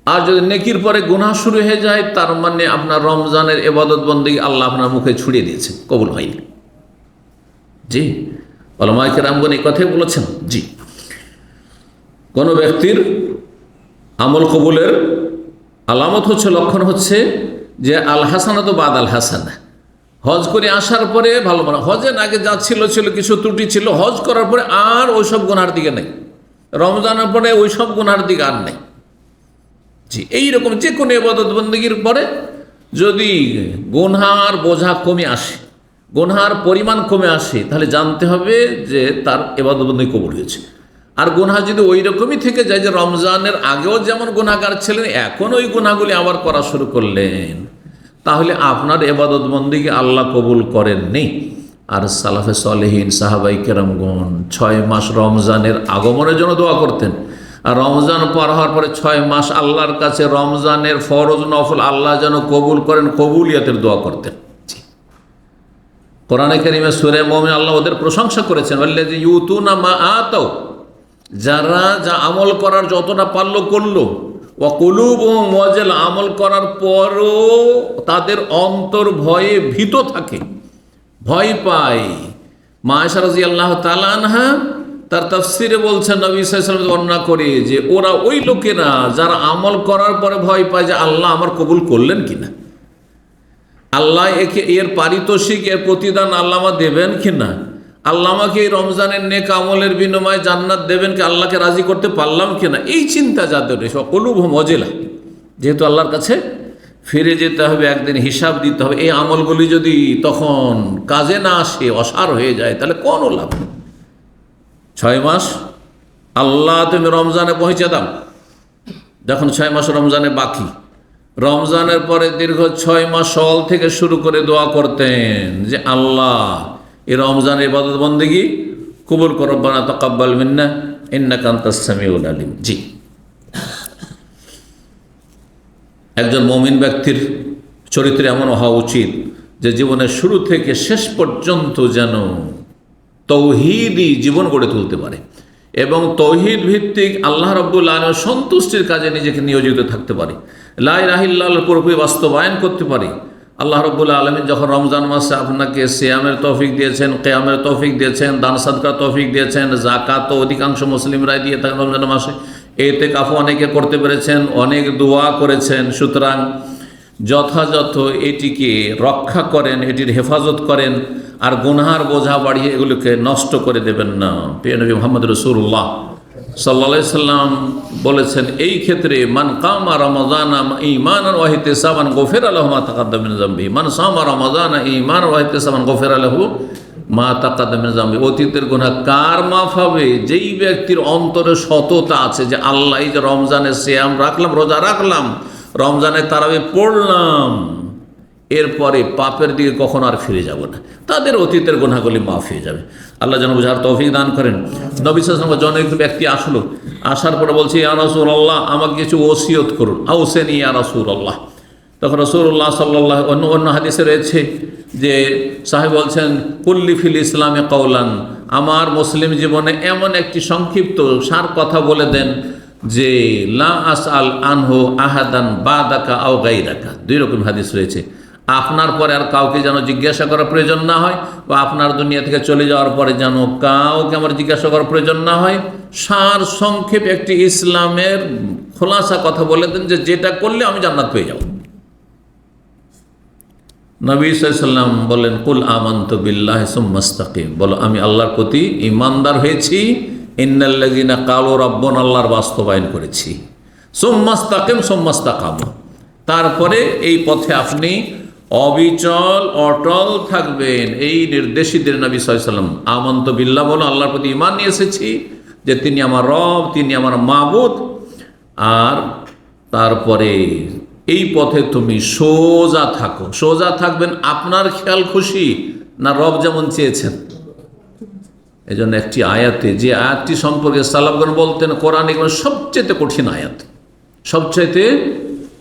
আর যদি নেকির পরে গুনাহ শুরু হয়ে যায় তার মানে আপনার রমজানের ইবাদতবন্দি আল্লাহ আপনার মুখে ছুড়িয়ে দিয়েছে, কবুল হয়নি। জি, উলামায়ে কেরামগণ এই কথাই বলেছেন। জি, কোনো ব্যক্তির আমল কবুলের আলামত হচ্ছে, লক্ষণ হচ্ছে যে আল হাসানা তো বাদ আল হাসানা, হজ করে আসার পরে ভালো মনে, হজের আগে যা ছিল কিছু ত্রুটি ছিল, হজ করার পরে আর ওইসব গুনার দিকে নেই, রমজানের পরে ওইসব গুনার দিকে আর নেই। জি, এইরকম যে কোনো ইবাদত বন্দেগীর পরে যদি গুনহার বোঝা কমে আসে, গুনহার পরিমাণ কমে আসে, তাহলে জানতে হবে যে তার ইবাদত বন্দেগী কবুল হয়েছে। আর গুনাহ যদি ওই রকমই থেকে যায় যে রমজানের আগেও যেমন গুনাহগার ছিলেন এখন ওই গুনাহগুলি আবার করা শুরু করলেন, তাহলে আপনার ইবাদত বন্দেগী আল্লাহ কবুল করেননি। আর সালাফে সালেহিন সাহাবাই কেরামগণ 6 মাস রমজানের আগমনের জন্য দোয়া করতেন, আর রমজান পার হওয়ার পরে 6 মাস আল্লাহর কাছে রমজানের ফরজ নফল আল্লাহ যেন কবুল করেন, কবুলিয়াতের দোয়া করতেন। কোরআনে কারিমে সূরা মুমিন আল্লাহ ওদের প্রশংসা করেছেন, ওয়াল্লাযী ইউতুনা মা আতাও, যারা যা আমল করার যতটা পারলো করলো, ওয়া কুলুবুহুম ওয়াজিলা, আমল করার পরও তাদের অন্তর ভয়ে ভীত থাকে, ভয় পায়। মা আয়েশা রাদিয়াল্লাহু তাআলা আনহা তার তাফসিরে বলছেন, নবী সাল্লাল্লাহু আলাইহি ওয়াসাল্লাম বর্ণনা করে যে ওরা ওই লোকেরা যারা আমল করার পরে ভয় পায় যে আল্লাহ আমার কবুল করলেন কিনা, আল্লাহ একে এর পারিতোষিক এর প্রতিদান আল্লাহ আমার দেবেন কিনা, আল্লাহ আমাকে এই রমজানের নেক আমলের বিনিময়ে জান্নাত দেবেন কি, আল্লাহকে রাজি করতে পারলাম কিনা, এই চিন্তা যাদের কুলুবুহুম ওয়াজিলা, যেহেতু আল্লাহর কাছে ফিরে যেতে হবে, একদিন হিসাব দিতে হবে, এই আমলগুলি যদি তখন কাজে না আসে, অসার হয়ে যায়, তাহলে কোন লাভ? 6 মাস আল্লাহ তুমি রমজানে পৌঁছে দাও, যখন 6 মাস রমজানে বাকি, রমজানের পরে দীর্ঘ 6 মাস সওয়াল থেকে শুরু করে দোয়া করতেন যে আল্লাহ এই রমজানের ইবাদত বন্দেগী কবুল করো, রব্বানা তাকাব্বাল মিন্না ইন্নাকা আনতাস সামিউল আলিম। জি, একজন মুমিন ব্যক্তির চরিত্রে এমন হওয়া উচিত যে জীবনের শুরু থেকে শেষ পর্যন্ত যেন তৌহিদি জীবন গড়ে তুলতে পারে এবং তৌহিদ ভিত্তিক আল্লাহ রাব্বুল আলামিনের সন্তুষ্টির কাজে নিজেকে নিয়োজিত থাকতে পারে, লা ইলাহা ইল্লাল্লাহর পুরোপুরি বাস্তবায়ন করতে পারে। আল্লাহ রাব্বুল আলামিন যখন রমজান মাসে আপনাকে সিয়ামের তৌফিক দিয়েছেন, কিয়ামের তৌফিক দিয়েছেন, দান সাদকার তৌফিক দিয়েছেন, যাকাত তো অধিকাংশ মুসলিমরাই দিয়ে থাকেন রমজান মাসে, ইতিকাফ অনেকে করতে পেরেছেন, অনেক দোয়া করেছেন, সুতরাং যথাযথ এটিকে রক্ষা করেন, এটির হেফাজত করেন, আর গুনহার বোঝা বাড়িয়ে এগুলোকে নষ্ট করে দেবেন না। প্রিয় নবী মুহাম্মদ রাসূলুল্লাহ সাল্লাল্লাহু আলাইহি সাল্লাম বলেছেন এই ক্ষেত্রে, মান কামা রমাযানা ঈমানান ওয়া ইহতিসাবান গুফিরা লাহু মা তাকাদ্দামা মিন যামবিহি, মান সামা রমাযানা ঈমানান ওয়া ইহতিসাবান গুফিরা লাহু মা তাকাদ্দামা মিন যামবিহি। অতীতের গুনাহ কার মাফ হবে? যেই ব্যক্তির অন্তরে সততা আছে যে আল্লাহ এই যে রমজানে সিয়াম রাখলাম, রোজা রাখলাম, রমজানে তারাবি পড়লাম, এরপরে পাপের দিকে কখনো আর ফিরে যাব না, তাদের অতীতের গুনাহগুলি মাফ হয়ে যাবে। আল্লাহ যেন বুঝার তৌফিক দান করেন। নবী সাল্লাল্লাহু আলাইহি ওয়াসাল্লাম জনৈক ব্যক্তি আসলো, আসার পরে বলছে, ইয়া রাসূলুল্লাহ আমাকে কিছু ওসিয়ত করুন, আউসেনি ইয়া রাসূলুল্লাহ। তখন রাসূলুল্লাহ সাল্লাল্লাহু অন্য হাদিসে রয়েছে যে সাহেব বলছেন কুল্লি ফিল ইসলামে কওলান, আমার মুসলিম জীবনে এমন একটি সংক্ষিপ্ত সার কথা বলে দেন যে লা আসআল আনহু আহাদান বাদাকা আও গায়রাকা। দুই রকম হাদিস রয়েছে, আপনার পরে আর কাউকে যেন জিজ্ঞাসা করার প্রয়োজন না হয়, বা আপনার দুনিয়া থেকে চলে যাওয়ার পরে যেন কাউকে আমার জিজ্ঞাসা করার প্রয়োজন না হয়। সার সংক্ষেপ একটি ইসলামের খোলাসা কথা বলে দেন যে যেটা করলে আমি জান্নাত পেয়ে যাব। নবী সাল্লাল্লাহু আলাইহি ওয়াসাল্লাম বলেন কুল আমানতু বিল্লাহি সুম্মা ইসতাকিম, বলো আমি আল্লাহর প্রতি ঈমানদার হয়েছি, ইন্নাল্লাযীনা ক্বালু রাব্বুনা, আল্লাহর বাস্তবায়ন করেছি, সুম্মা ইসতাকিম সুম্মা ইসতাকামু, তারপরে এই পথে আপনি অবিচল অটল থাকবেন। এই নির্দেশিত নবী সাল্লাল্লাহু আলাইহি ওয়াসাল্লাম আমানতু বিল্লাহ, বলো আল্লাহর প্রতি ঈমান নিয়ে এসেছি যে তিনি আমার রব, তিনি আমার মাবুদ, আর তারপরে এই পথে তুমি সোজা থাকো। সোজা থাকবেন আপনার খেয়াল খুশি না রব যেমন চেয়েছেন। এই জন্য একটি আয়াতে, যে আয়াতটি সম্পর্কে সালাফগণ বলতেন কোরআনে সবচেয়ে কঠিন আয়াত, সবচাইতে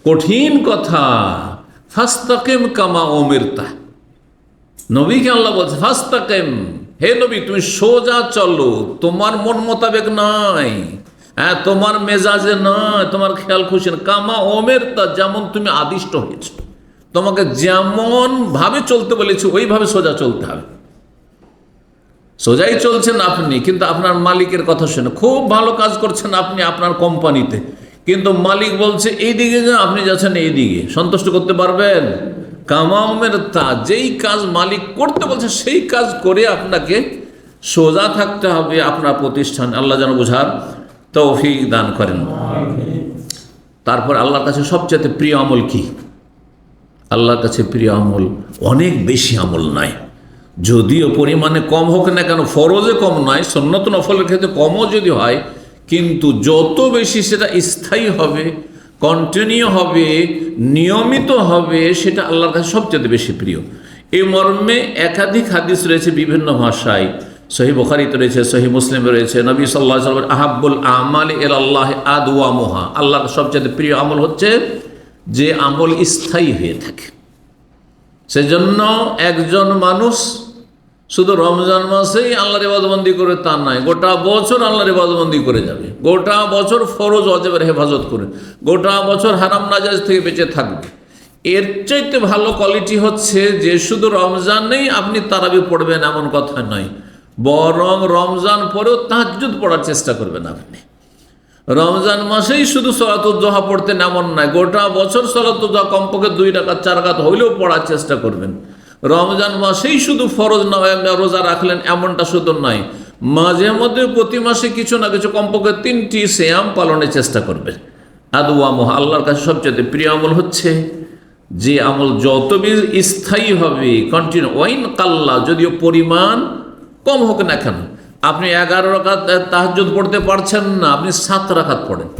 কঠিন কথা, ফাস্তাকিম কামা উমিরতা। নবীকে আল্লাহ বলছে ফাস্তাকিম, হে নবী তুমি সোজা চলো, তোমার মন মোতাবেক নয়, হ্যাঁ তোমার মেজাজে নয়, তোমার খেয়াল খুশি না, কামা উমিরতা, যেমন তুমি আদিষ্ট হয়েছো, তোমাকে যেমন ভাবে চলতে বলেছি ওইভাবে সোজা চলতে হবে। সোজাই চলছেন আপনি, কিন্তু আপনার মালিকের কথা শুনে খুব ভালো কাজ করছেন আপনি আপনার কোম্পানিতে, কিন্তু মালিক বলছে এই দিকে যা, আপনি যাচ্ছেন এই দিকে, সন্তুষ্ট করতে পারবেন? কামাউমের তা, যেই কাজ মালিক করতে বলছে সেই কাজ করে আপনাকে সোজা থাকতে হবে আপনার প্রতিষ্ঠান। আল্লাহ যেন বোঝার তৌফিক দান করেন। তারপর আল্লাহর কাছে সবচেয়ে প্রিয় আমল কি? আল্লাহর কাছে প্রিয় আমল অনেক বেশি আমল নাই, যদিও পরিমাণে কম হোক না কেন, ফরজে কম নয়, সুন্নত নফলের ক্ষেত্রে কমও যদি হয়, কিন্তু যত বেশি সেটা স্থায়ী হবে, কন্টিনিউ হবে, নিয়মিত হবে, সেটা আল্লাহর কাছে সবচেয়ে বেশি প্রিয়। এই মর্মে একাধিক হাদিস রয়েছে বিভিন্ন ভাষায়, সহিহ বুখারীতে রয়েছে, সহিহ মুসলিমে রয়েছে। নবী সাল্লাল্লাহু আলাইহি ওয়াসাল্লাম আহাব্বুল আমালি ইলাল্লাহি আদওয়ামুহা, আল্লাহর সবচেয়ে প্রিয় আমল হচ্ছে যে আমল স্থায়ী হয়ে থাকে। সেজন্য একজন মানুষ শুধু রমজান মাসেই আল্লাহর ইবাদতবন্দি করে তা নয়, গোটা বছর আল্লাহর ইবাদতবন্দি করে যাবে, গোটা বছর ফরজ ওয়াজিবের হেফাজত করে, গোটা বছর হারাম নাজায়েজ থেকে বেঁচে থাকবে। এর চাইতে ভালো কোয়ালিটি হচ্ছে যে শুধু রমজানেই আপনি তারাবি পড়বেন এমন কথা নয়, বরং রমজান পরেও তাহাজ্জুদ পড়ার চেষ্টা করবেন আপনি। রমজান মাসেই শুধু সলাতুল দুহা পড়তেন এমন নয়, গোটা বছর সলাতুল দুহা কমপক্ষে 2 রাকাত 4 রাকাত হইলেও পড়ার চেষ্টা করবেন। রমজান মাসেই শুধু ফরজ রোজা রাখলেন এমনটা শুধু নয়, মাঝে মধ্যে প্রতি মাসে কিছু না কিছু কমপক্ষে 3টি সিয়াম পালনের চেষ্টা করবেন। আদওয়ামুহা, আল্লাহর কাছে সবচেয়ে প্রিয় আমল হচ্ছে যে আমল যত বেশি স্থায়ী হবে, কন্টিনিউ, ওয়াইন কাল্লা, যদিও পরিমাণ কম হোক না কেন। আপনি 11 রাকাত তাহাজ্জুদ পড়তে পারছেন না, আপনি 7 রাকাত পড়েন,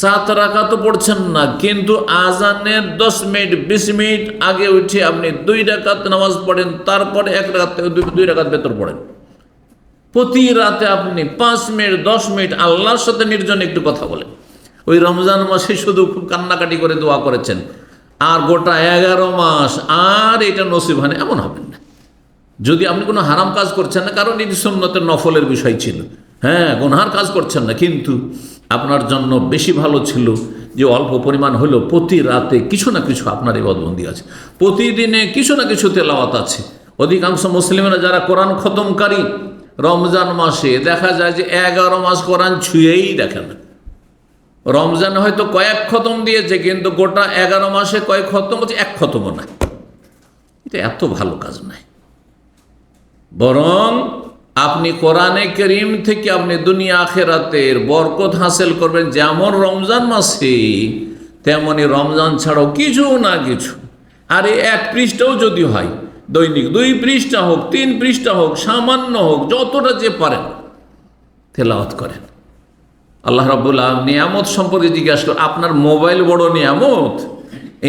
7 রাকাতও পড়ছেন না, কিন্তু আজানের 10 মিনিট 20 মিনিট আগে উঠে আপনি 2 রাকাত নামাজ পড়েন, তারপরে 1 রাকাত থেকে 2 রাকাত ভেতর পড়েন। প্রতি রাতে আপনি 5 মিনিট 10 মিনিট আল্লাহর সাথে নির্জনে একটু কথা বলেন। ওই রমজান মাসে শুধু কান্নাকাটি করে দোয়া করেছেন, আর গোটা 11 মাস আর এটা নসিব হয় না, এমন হবেন না। যদি আপনি কোনো হারাম কাজ করছেন না, কারণ এটি সুন্নতের নফলের বিষয় ছিল, হ্যাঁ গুনহার কাজ করছেন না, কিন্তু আপনার জন্য বেশি ভালো ছিল যে অল্প পরিমাণ হলেও প্রতি রাতে কিছু না কিছু আপনার ইবাদতবন্দি আছে, প্রতিদিনে কিছু না কিছু তেলাওয়াত আছে। অধিকাংশ মুসলিমরা যারা কোরআন খতমকারী, রমজান মাসে দেখা যায় যে 11 মাস কোরআন ছুঁয়েই দেখে না। রমজান হয়তো কয়েক খতম দিয়েছে, কিন্তু গোটা 11 মাসে কয়েক খতম হচ্ছে, 1 খতমও না। এটা এত ভালো কাজ নয়, বরং আপনি কোরআনে কারীম থেকে আপনি দুনিয়া আখিরাতের বরকত হাসিল করবেন। যেমন রমজান মাসে, তেমনি রমজান ছাড়াও কিছু না কিছু, আর এই 1 পৃষ্ঠাও যদি হয়, দৈনিক 2 পৃষ্ঠা হোক, 3 পৃষ্ঠা হোক, সামান্য হোক, যতটা যে পারেন তেলাওয়াত করেন। আল্লাহ রাব্বুল আলামিন নিয়ামত সম্পর্কে জিজ্ঞাসা করেন, আপনার মোবাইল বড় নিয়ামত,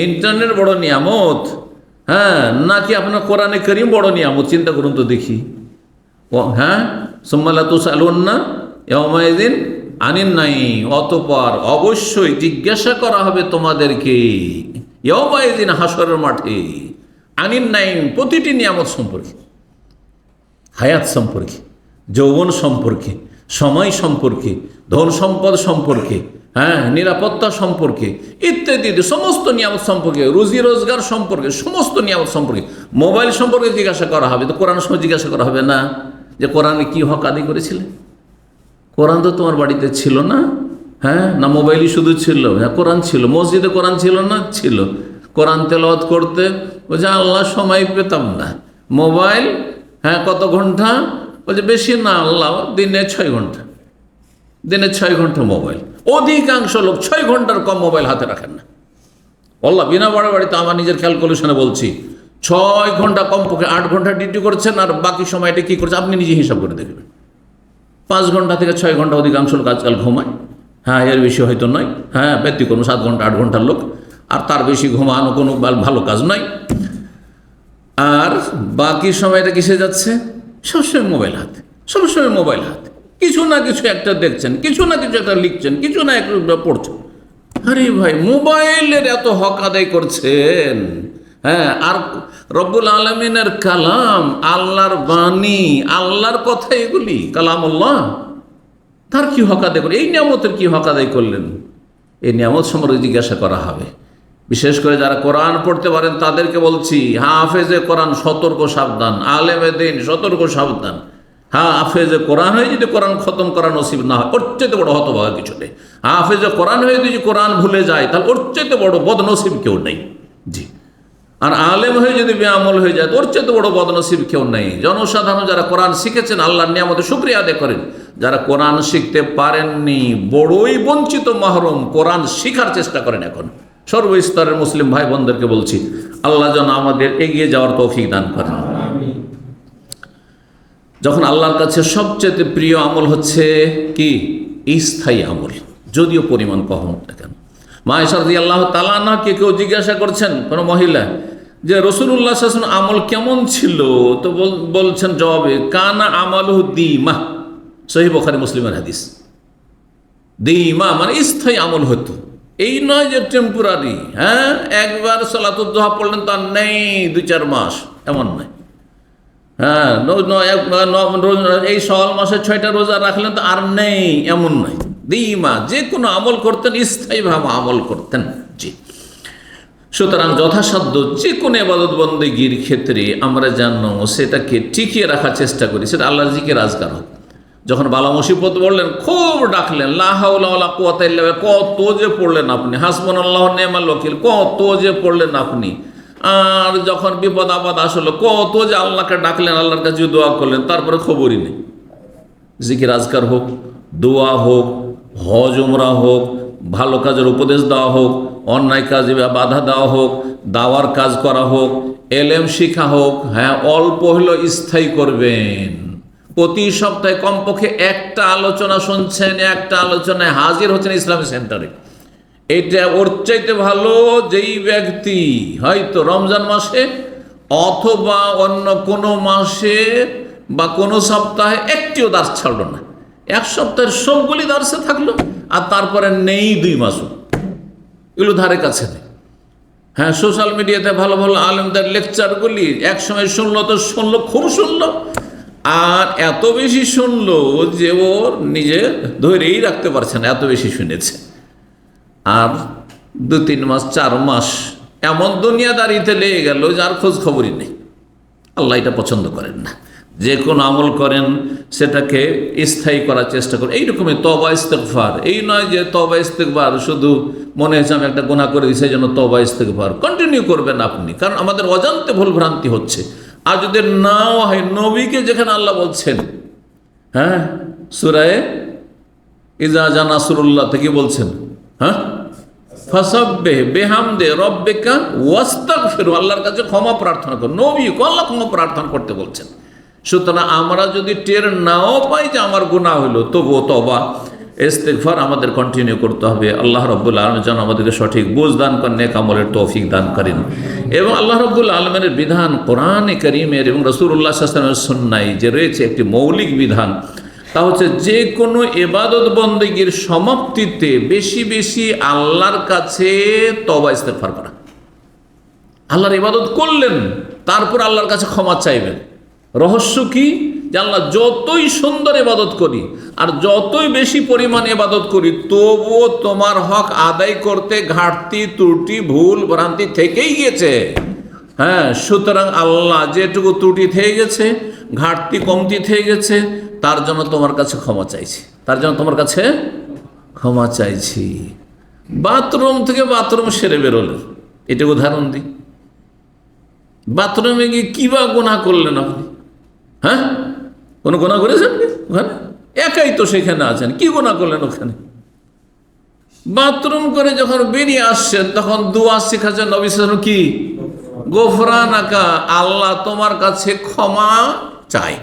ইন্টারনেট বড় নিয়ামত, হ্যাঁ, নাকি আপনার কোরআনে কারীম বড় নিয়ামত? চিন্তা করুন তো দেখি। হ্যাঁ, সুম্মা লা তুসআলুন্না ইয়াওমাইযিন আনিন নাঈম, অতঃপর অবশ্যই জিজ্ঞাসা করা হবে তোমাদেরকে ইয়াওমাইযিন, হাসরের মাঠে, আনিন নাইম, প্রতিটি নিয়ামত সম্পর্কে, হায়াত সম্পর্কে, যৌবন সম্পর্কে, সময় সম্পর্কে, ধন সম্পদ সম্পর্কে, হ্যাঁ, নিরাপত্তা সম্পর্কে ইত্যাদি সমস্ত নিয়ামত সম্পর্কে, রুজি রোজগার সম্পর্কে, সমস্ত নিয়ামত সম্পর্কে। মোবাইল সম্পর্কে জিজ্ঞাসা করা হবে, তো কোরআন সময় জিজ্ঞাসা করা হবে না যে কোরআনে কি হক আদায় করেছিলে? কোরআন তো তোমার বাড়িতে ছিল না, হ্যাঁ, না মোবাইলই শুধু ছিল? হ্যাঁ, কোরআন ছিল। মসজিদে কোরআন ছিল না? ছিল। কোরআন তেলাওয়াত করতে বলছে আল্লাহ সময় পেতাম না। মোবাইল, হ্যাঁ, কত ঘন্টা? বলছে বেশি না আল্লাহ, দিনে 6 ঘন্টা। দিনে 6 ঘন্টা মোবাইল। অধিকাংশ লোক 6 ঘন্টার কম মোবাইল হাতে রাখেন না। আল্লাহ, বিনা বাড়াবাড়িতে আমার নিজের ক্যালকুলেশনে বলছি, 6 ঘন্টা কমপক্ষে 8 ঘন্টা ডিউটি করছেন, আর বাকি সময়টা কি করছে আপনি নিজে হিসাব করে দেখবেন। 5 ঘন্টা থেকে 6 ঘন্টা অধিকাংশ লোক আজকাল ঘুমায়। হ্যাঁ, এর বেশি হয়তো নয়, হ্যাঁ, ব্যতিক্রম 7 ঘন্টা 8 ঘন্টার লোক, আর তার বেশি ঘুমানো কোনো ভালো কাজ নয়। আর বাকি সময়টা কিসে যাচ্ছে? সবসময় মোবাইল হাতে, সবসময় মোবাইল হাতে, কিছু না কিছু একটা দেখছেন, কিছু না কিছু একটা লিখছেন, কিছু না একটু পড়ছেন। আরে ভাই, মোবাইলের এত হক আদায় করছেন, হ্যাঁ, আর রব্বুল আলমিনের কালাম, আল্লাহর বাণী, আল্লাহর কথা, এগুলি কালামুল্লাহ, তার কি হক আদায় করলেন? এই নিয়ামতের কি হক আদায় করলেন? এই নিয়ামত সম্পর্কে জিজ্ঞাসা করা হবে। বিশেষ করে যারা কোরআন পড়তে পারেন তাদেরকে বলছি, হাফেজে কোরআন সতর্ক সাবধান, আলেমে দিন সতর্ক সাবধান। হাফেজে কোরআন হয়ে যদি কোরআন খতম করা নসিব না হয়, ওর চাইতে বড় হতভাগা কিছু নেই। হাফেজে কোরআন হয়ে যদি কোরআন ভুলে যায়, তাহলে ওর চাইতে বড় বদনসিব কেউ নেই। জি। আর আলেম হয়ে যদি বেআমল হয়ে যায়, ওর চাইতে বড় বদনসিব কেউ নেই। জনসাধারণ যারা কোরআন শিখেছেন, আল্লাহর নিয়ামতে শুকরিয়া আদায় করেন। যারা কোরআন শিখতে পারেননি, বড়ই বঞ্চিত মাহরুম, কোরআন শিখার চেষ্টা করেন। এখন সর্বস্তরের মুসলিম ভাই বোনদেরকে বলছি, আল্লাহ যেন আমাদের এগিয়ে যাওয়ার তৌফিক দান করেন। যখন আল্লাহর কাছে সবচেয়ে প্রিয় আমল হচ্ছে কি? স্থায়ী আমল, যদিও পরিমাণ কম হোক না কেন। মা আয়েশা রাদিয়াল্লাহু তাআলা আনহাকে কেউ জিজ্ঞাসা করছেন, কোনো মহিলা, যে রাসূলুল্লাহ সাল্লাল্লাহু আলাইহি ওয়াসাল্লাম আমল কেমন ছিল? তো বলছেন জবাবে, কানা আমালুহু দীমা। সহিহ বুখারী মুসলিমের হাদিস। দীমা মানে স্থায়ী আমল হতো, এই নয় যে টেম্পোরারি, হ্যাঁ, একবার সালাতুদ দুহা পড়লেন তার নেই 2-4 মাস, এমন নয়। হ্যাঁ, এই শাওয়াল মাসে 6টা রোজা রাখলেন তো আর নেই, এমন নয়। দীমা, যে কোনো আমল করতেন স্থায়ীভাবে আমল করতেন। জি। সুতরাং যথাসাধ্য যে কোনো ইবাদত বন্দেগীর ক্ষেত্রে আমরা যেন সেটাকে টিকিয়ে রাখার চেষ্টা করি। সেটা আল্লাহর জিকির আজকার হোক। যখন বালা মুসিবত বললেন, খুব ডাকলেন, লা হাওলা ওয়ালা কুওয়াতা ইল্লা বিল্লাহ, কত যে পড়লেন আপনি, হাসবুনাল্লাহু ওয়া নি'মাল ওয়াকিল, কত যে পড়লেন আপনি। আর যখন বিপদ আপদ আসলো, কত যে আল্লাহকে ডাকলেন, আল্লাহর কাছে দোয়া করলেন, তারপরে খবরই নেই। জিকির আজকার হোক, দোয়া হোক, হজ উমরা হোক, ভালো কাজের উপদেশ দেওয়া হোক, অন্যায় কাজে বাধা দেওয়া হোক, দাওয়ার কাজ করা হোক, এলেম শিখা হোক, হ্যাঁ, অল্প হলেও স্থায়ী করবেন। প্রতি সপ্তাহে কমপক্ষে একটা আলোচনা শুনছেন, একটা আলোচনায় হাজির হচ্ছেন ইসলামী সেন্টারে। এটা ওর চাইতে ভালো যেই ব্যক্তি হয়তো রমজান মাসে অথবা অন্য কোনো মাসে বা কোনো সপ্তাহে একটিও দার্স ছাড়লো না, 1 সপ্তাহের সবগুলি দার্সে থাকলো, আর তারপরে নেই 2 মাসও, এগুলো ধারে কাছে নেই। হ্যাঁ, সোশ্যাল মিডিয়াতে ভালো ভালো আলেমদের লেকচারগুলি একসময় শুনলো তো শুনলো, খুব শুনলো, আর এত বেশি শুনলো যে ওর নিজে ধরেই রাখতে পারছে না, এত বেশি শুনেছে। আর 2-3 মাস 4 মাস এমন দুনিয়াদারিতে লেগে গেল যার খোঁজ খবরই নেই। আল্লাহ এটা পছন্দ করেন না। যে কোনো আমল করেন সেটাকে স্থায়ী করার চেষ্টা করেন। এইরকমই তওবা ইস্তেগফার, এই নয় যে তওবা ইস্তেগফার শুধু মনে হচ্ছে আমি একটা গুনাহ করে দিয়েছি, সেই জন্য তওবা ইস্তেগফার কন্টিনিউ করবেন আপনি, কারণ আমাদের অজান্তে ভুল ভ্রান্তি হচ্ছে। আর যদি নাও হয়, নবীকে যেখানে আল্লাহ বলছেন, হ্যাঁ, সূরা ইজা জা নাসরুল্লাহ থেকে বলছেন, হ্যাঁ, ফাসাব্বিহ বিহামদি রাব্বিকা ওয়াস্তাগফির, আল্লাহর কাছে ক্ষমা প্রার্থনা করুন। নবীকে আল্লাহ ক্ষমা প্রার্থনা করতে বলছেন। সুতরাং আমরা যদি টের নাও পাই যে আমার গুনাহ হলো, তবুও তওবা ইস্তেগফার আমাদের কন্টিনিউ করতে হবে। আল্লাহ রাব্বুল আলামিন যেন আমাদেরকে সঠিক বুঝ দান করেন, নেক আমলের তৌফিক দান করেন। এবং আল্লাহ রাব্বুল আলামিনের বিধান কোরআনে কারীমের এবং রাসূলুল্লাহ সাল্লাল্লাহু আলাইহি ওয়াসাল্লামের সুন্নায় যে রয়েছে একটি মৌলিক বিধান, তা হচ্ছে যে কোনো ইবাদত বন্দেগীর সমাপ্তিতে বেশি বেশি আল্লাহর কাছে তওবা ইস্তেগফার করা। আল্লাহর ইবাদত করলেন, তারপর আল্লাহর কাছে ক্ষমা চাইবেন। রহস্য কি? যে আল্লাহ, যতই সুন্দর ইবাদত করি আর যতই বেশি পরিমাণ ইবাদত করি, তবুও তোমার হক আদায় করতে ঘাটতি, ত্রুটি, ভুল ভ্রান্তি থেকেই গেছে। হ্যাঁ, সুতরাং আল্লাহ যেটুকু ত্রুটি থেকে গেছে, ঘাটতি কমতি থেকে গেছে, তার জন্য তোমার কাছে ক্ষমা চাইছি, তার জন্য তোমার কাছে ক্ষমা চাইছি। বাথরুম থেকে বাথরুম সেরে বেরোলেন, এটা উদাহরণ দিই। বাথরুমে গিয়ে কী বা গুনাহ করলেন আপনি? হ্যাঁ, কোনো গুনাহ করেছেন কি ওখানে? একাই তো সেখানে আছেন, কি গুনাহ করলেন ওখানে? বাথরুম করে যখন বেরিয়ে আসছেন তখন দোয়া শিখাচ্ছেন নবী সাল্লাল্লাহু আলাইহি ওয়াসাল্লাম, কি? গোফরানাকা, আল্লাহ তোমার কাছে ক্ষমা চাই।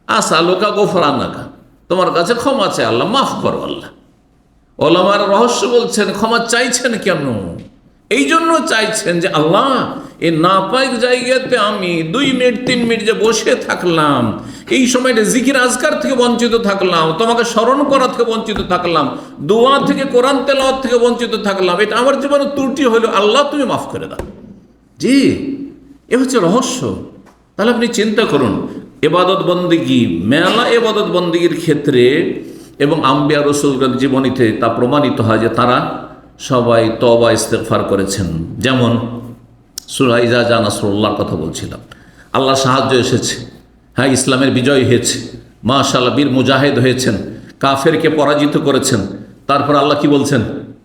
আসালুকা গোফরানাকা, তোমার কাছে ক্ষমা চাই, আল্লাহ মাফ করো। আল্লাহ, ওলামার রহস্য বলছেন, ক্ষমা চাইছেন কেন? এই জন্য চাইছেন যে আল্লাহ, এই নাপাক জায়গাতে আমি 2 মিনিট 3 মিনিট যে বসে থাকলাম, এই সময়টা জিকির আজকার থেকে বঞ্চিত থাকলাম, তোমাকে স্মরণ করা থেকে বঞ্চিত থাকলাম, দোয়া থেকে, কোরআন তেলাওয়াত থেকে বঞ্চিত থাকলাম, এটা আমার জীবনে ত্রুটি হলো, আল্লাহ তুমি মাফ করে দাও। জি, এ হচ্ছে রহস্য। তাহলে আপনি চিন্তা করুন, এবাদত বন্দিগি, মেলা এবাদত বন্দিগির ক্ষেত্রে এবং আম্বিয়া রাসূলগণ জীবনীতে তা প্রমাণিত হয় যে তারা সবাই তওবা ইস্তেগফার করেছেন। যেমন সূরা ইজা জা নাসরুল্লাহর কথা বলছিলাম, আল্লাহর সাহায্য এসেছে, হ্যাঁ, ইসলামের বিজয় হয়েছে, মাশাআল্লাহ, বীর মুজাহিদ হয়েছেন, কাফেরকে পরাজিত করেছেন। তারপর আল্লাহ কি বলছেন?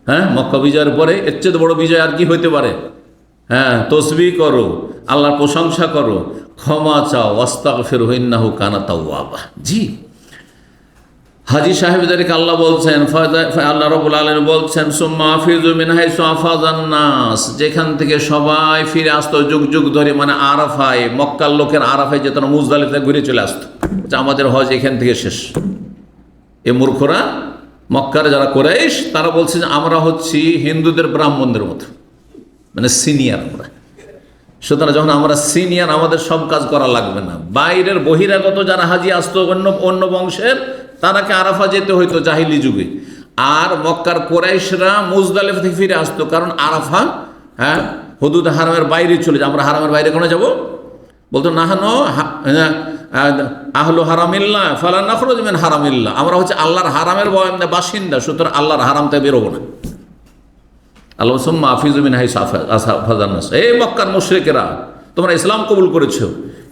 হ্যাঁ, মক্কা বিজয়ের পরে এর চেয়ে বড় বিজয় আর কি হইতে পারে? হ্যাঁ, তসবিহ করো, আল্লাহর প্রশংসা করো, ক্ষমা চাও, আস্তাগফিরু ইন্নাহু কানা তাওয়াবা। জি, হাজী সাহেবদেরকে আল্লাহ বলছেন, আল্লাহ রাব্বুল আলামিন বলছেন, সুম্মা আফিযু মিন হাইসু আফাযান নাস, যেখান থেকে সবাই ফিরে আসতো যুগ যুগ ধরে, মানে আরাফায়, মক্কার লোকের আরাফায় যেত না, মুজদালিফায় ঘুরে চলে আসতো, যে আমাদের হজ এখান থেকে শেষ। এ মূর্খরা, মক্কার যারা কুরাইশ, তারা বলছে যে আমরা হচ্ছি হিন্দুদের ব্রাহ্মণদের মতো, মানে সিনিয়র আমরা। সুতরাং যখন আমরা সিনিয়র, আমাদের সব কাজ করা লাগবে না। বাইরের বহিরাগত যারা হাজি আসতো অন্য বংশের, তারাকে আরাফা যেতে হইতো জাহিলি যুগে। আর মক্কার কুরাইশরা মুজদালিফা থেকে ফিরে আসতো, কারণ আরাফা, হ্যাঁ, হুদুদ হারামের বাইরে চলে যায়। আমরা হারামের বাইরে কেন যাব? বলতো নাহানো আহলু হারামিল্লাহ ফালা নাখরুজ মিন হারামিল্লাহ, আমরা হচ্ছে আল্লাহর হারামের বাসিন্দা, সুতরাং আল্লাহর হারাম থেকে বেরোবো না। আল্লাহ সুম্মা আফিযু মিন হাইসু আফাযান নাস, হে মক্কার মুশরিকেরা, তোমরা ইসলাম কবুল করেছো।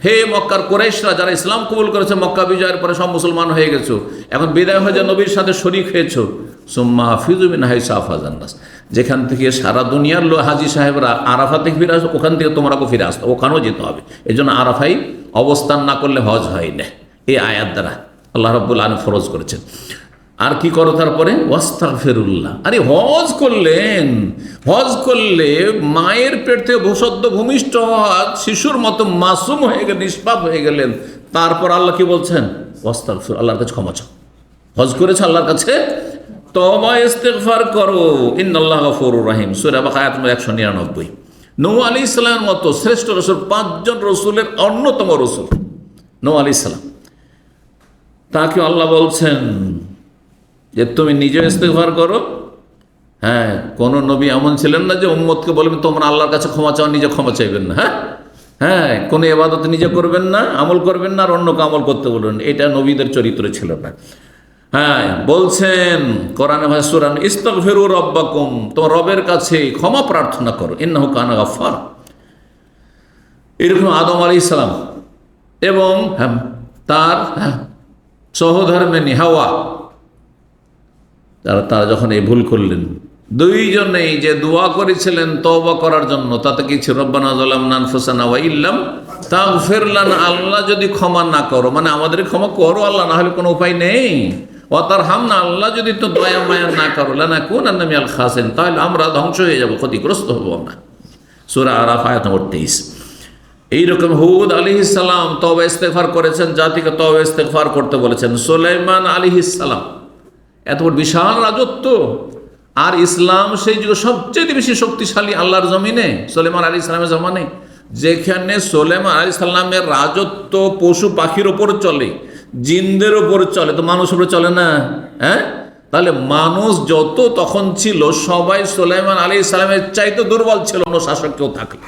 হে মক্কার কুরাইশরা, যারা ইসলাম কবুল করেছে, মক্কা বিজয়ের পরে সব মুসলমান হয়ে গেছো, এখন বিদায় হয়ে যা নবীর সাথে শরীক হয়েছো। সুম্মা আফিযু মিন হাইসু আফাযান নাস, যেখান থেকে সারা দুনিয়ার হাজী সাহেবরা আরাফা থেকে ফিরে আসো, ওখান থেকে তোমরাকে ফিরে আসতো, ওখানেও যেতে হবে। এই জন্য আরাফাই অবস্থান না করলে হজ হয় না। এই আয়াত দ্বারা আল্লাহ রাব্বুল আলামিন ফরজ করেছেন। আর কি করো তারপরে? ওয়াস্তাগফিরুল্লাহ। আরে হজ করলেন, হজ করলে মায়ের পেট থেকে সদ্য ভূমিষ্ঠ হওয়া শিশুর মতো মাসুম হয়ে গেলেন, নিষ্পাপ হয়ে গেলেন। তারপর আল্লাহ কি বলছেন? ওয়াস্তাগফির, আল্লাহর কাছে ক্ষমা চাও। হজ করেছে, আল্লাহর কাছে তওবা ইস্তেগফার করো, ইন্নাল্লাহা গফুরুর রহিম। সূরা বাকারা আয়াত নম্বর 199। নূহ আলাইহিস সালামের মতো শ্রেষ্ঠ রাসূল, 5 জন রাসূলের অন্যতম রাসূল নূহ আলাইহিস সালাম, তাকে আল্লাহ বলছেন যে তুমি নিজে ইস্তেগফার করো। হ্যাঁ, কোন নবী এমন ছিলেন না যে উম্মতকে বলবেন তোমরা আল্লাহর কাছে ক্ষমা চাও, নিজে ক্ষমা চাইবেন না। হ্যাঁ হ্যাঁ, কোনো ইবাদত নিজে করবেন না, আমল করবেন না, আর অন্যকে আমল করতে বলবেন, এটা নবীদের চরিত্র ছিল না। হ্যাঁ, বলছেন কোরআনে ভাষা সূরা ইস্তাগফিরু রাব্বাকুম, তোমার রবের কাছে ক্ষমা প্রার্থনা করো, ইন্নাহু কানা গাফফার। এরকম আদম আলাইহিস সালাম এবং তার সহধর্মিণী হাওয়া, তারা যখন এই ভুল করলেন, দুইজনেই যে দোয়া করেছিলেন তওবা করার জন্য, তাতে কি ছিল? রব্বানা যালামনা আনফুসানা ওয়া ইল্লাম তাগফির লানা, আল্লাহ যদি ক্ষমা না করো, মানে আমাদের ক্ষমা করো আল্লাহ, না হলে কোনো উপায় নেই। ওয়া তারহামনা, আল্লাহ যদি তো দয়া মায়া না করো, লানাকুনান্না মিনাল খাসিরিন, তাহলে আমরা ধ্বংস হয়ে যাব, ক্ষতিগ্রস্ত হব আমরা। সূরা আরাফ আয়াত নম্বর 23। এইরকম হুদ আলাইহিস সালাম তওবা ইস্তেগফার করেছেন, জাতিকে তওবা ইস্তেগফার করতে বলেছেন। সুলাইমান আলাইহিস সালাম, এত বড় বিশাল রাজত্ব, আর ইসলাম সেই যুগে সবচেয়ে বেশি শক্তিশালী আল্লাহর জমিনে, সুলাইমান আলাইহিস সালামের জমানে, যেখানে সুলাইমান আলাইহিস সালামের রাজত্ব পশু পাখির ওপর চলে, জিনদের ওপর চলে, তো মানুষের উপর চলে না। হ্যাঁ, তাহলে মানুষ যত তখন ছিল, সবাই সুলাইমান আলাইহিস সালামের চাইতে দুর্বল ছিল অন্য শাসক কেউ থাকলে।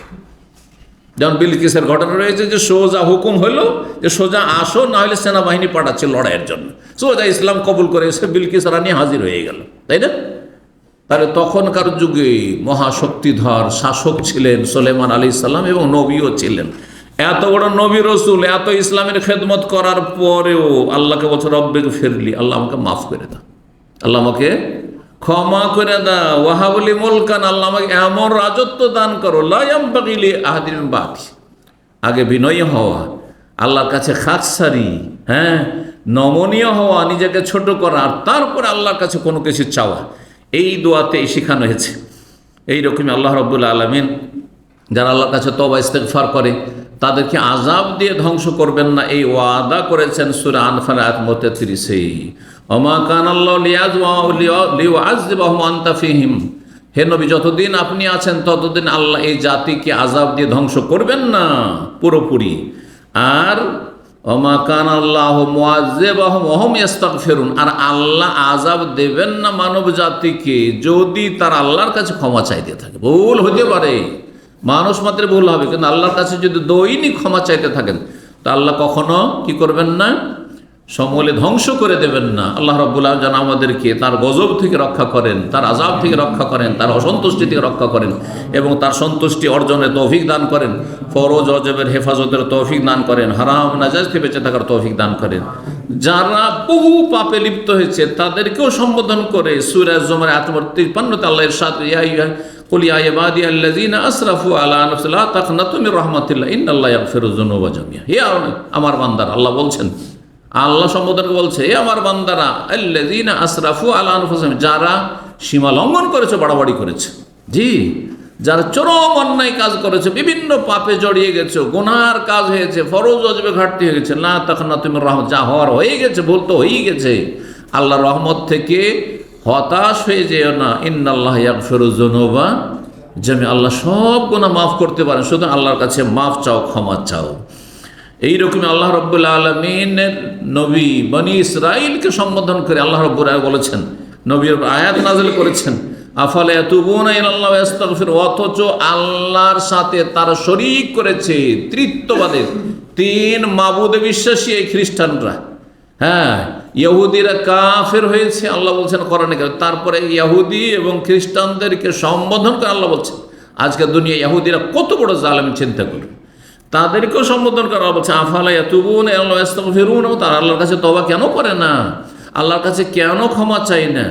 যেমন বিলকিসের ঘটনা রয়েছে যে সোজা হুকুম হলো যে সোজা আসো, না হলে সেনাবাহিনী পাঠাচ্ছে লড়াইয়ের জন্য। সোজা ইসলাম কবুল করে এসে বিলকিস রানী হাজির হয়ে গেল, তাই না? তাহলে তখনকার যুগে মহাশক্তিধর শাসক ছিলেন সুলাইমান আলাইহিস সালাম এবং নবীও ছিলেন। এত বড় নবী রসুল, এত ইসলামের খেদমত করার পরেও আল্লাহকে বলছে রব্বে ফিরলি, আল্লাহ আমাকে মাফ করে দাও, আল্লাহ আমাকে ক্ষমা করে দাও, ওয়াহাবলি মুলকান, আল্লাহ আমাকে এমন রাজত্ব দান করো, লা ইয়ামবাগি লি আহাদিন মিন বাদি। আগে বিনয়ী হওয়া, আল্লাহর কাছে খাকসারি, নমনীয় হওয়া, নিজেকে ছোট করা, আর তারপরে আল্লাহর কাছে কোনো কিছু চাওয়া, এই দোয়াতে শেখানো হয়েছে। এইরকমই আল্লাহ রাব্বুল আলামিন যারা আল্লাহর কাছে তওবা ইস্তেগফার করে তাদেরকে আযাব দিয়ে ধ্বংস করবেন না, এই ওয়াদা করেছেন সূরা আনফাল আয়াত 33-এ। ওমা কানাল্লাহু লিয়ুআযযিবাহুম ওয়া আনতা ফীহিম, হে নবী যতদিন আপনি আছেন ততদিন আল্লাহ এই জাতিকে আযাব দিয়ে ধ্বংস করবেন না পুরোপুরি। আর ওমা কানাল্লাহু মুআযযিবাহুম ওয়া হুম ইস্তাগফিরুন, আর আল্লাহ আযাব দেবেন না মানব জাতিকে যদি তারা আল্লাহর কাছে ক্ষমা চাইতে থাকে। ভুল হতে পারে, মানুষ মাত্র ভুল হবে, কিন্তু আল্লাহর কাছে যদি দৈনিক ক্ষমা চাইতে থাকেন তা আল্লাহ কখনো কি করবেন না, সমূলে ধ্বংস করে দেবেন না। আল্লাহ রাব্বুল আলামিন যেন আমাদেরকে তার গজব থেকে রক্ষা করেন, তার আযাব থেকে রক্ষা করেন, তার অসন্তুষ্টি থেকে রক্ষা করেন এবং তার সন্তুষ্টি অর্জনের তৌফিক দান করেন, ফরজ ওয়াজিবের হেফাজতের তৌফিক দান করেন, হারাম নাজায়েজ থেকে বেঁচে থাকার তৌফিক দান করেন। যারা বহু পাপে লিপ্ত হয়েছে তাদেরকেও সম্বোধন করে সূরা জুমার আয়াত 53-তে আল্লাহ ইরশাদ, কুল ইয়া ইবাদিয়াল্লাযীনা আসরাফু আলা আনফুসিহিম লা তাকনাতু মির রাহমাতিল্লাহ ইন্নাল্লাহা ইয়াগফিরুয যুনুবা জামিআ। হে আমার বান্দারা, আল্লাহ বলছেন, আল্লাহ সম্বোধনকে বলছে, হে আমার বান্দারা, আল্লাযীনা আসরাফু আলা আনফুসিহিম, যারা সীমা লঙ্ঘন করেছে, বাড়াবাড়ি করেছে, জি, যারা চরম অন্যায় কাজ করেছে, বিভিন্ন পাপে জড়িয়ে গেছে, গুনার কাজ হয়েছে, ফরজ ওয়াজিবে ঘাটতি হয়ে গেছে, লা তাকনাতু মির রাহমাত, যা হওয়ার হয়ে গেছে, ভুল তো হয়েই গেছে, আল্লাহর রহমত থেকে হতাশ হয়ে যেও না। ইন্নাল্লাহা ইয়াগফিরুয যুনুবা জামিআ, আল্লাহ সব গুনাহ মাফ করতে পারেন, শুধু আল্লাহর কাছে মাফ চাও, ক্ষমা চাও। এইরকমই আল্লাহ রাব্বুল আলামিনের নবী বনি ইসরাইলকে সম্বোধন করে আল্লাহ রাব্বুল আলামিন বলেছেন, নবীর আয়াত নাযিল করেছেন, আফালা ইয়াতুবুনা ইলাল্লাহি ওয়া ইস্তাগফিরু, অথচ আল্লাহর সাথে তারা শরীক করেছে, তৃত্ববাদের, তিন মাবুদে বিশ্বাসী এই খ্রিস্টানরা, ইহুদিরা কাফের হয়েছে, আল্লাহ বলছেন কোরআনে। তারপরে ইহুদি এবং খ্রিস্টানদেরকে সম্বোধন করে আল্লাহ বলছেন, আজকে দুনিয়া ইহুদিরা কত বড় জালেম চিন্তা করুন, তাদেরকেও সম্বোধন করা বলছে আফালা ইয়াতুবুনা ইলাল্লাহি ওয়া ইস্তাগফিরুন, তারা আল্লাহর কাছে তওবা কেন করে না, আল্লাহর কাছে কেন ক্ষমা চায় না।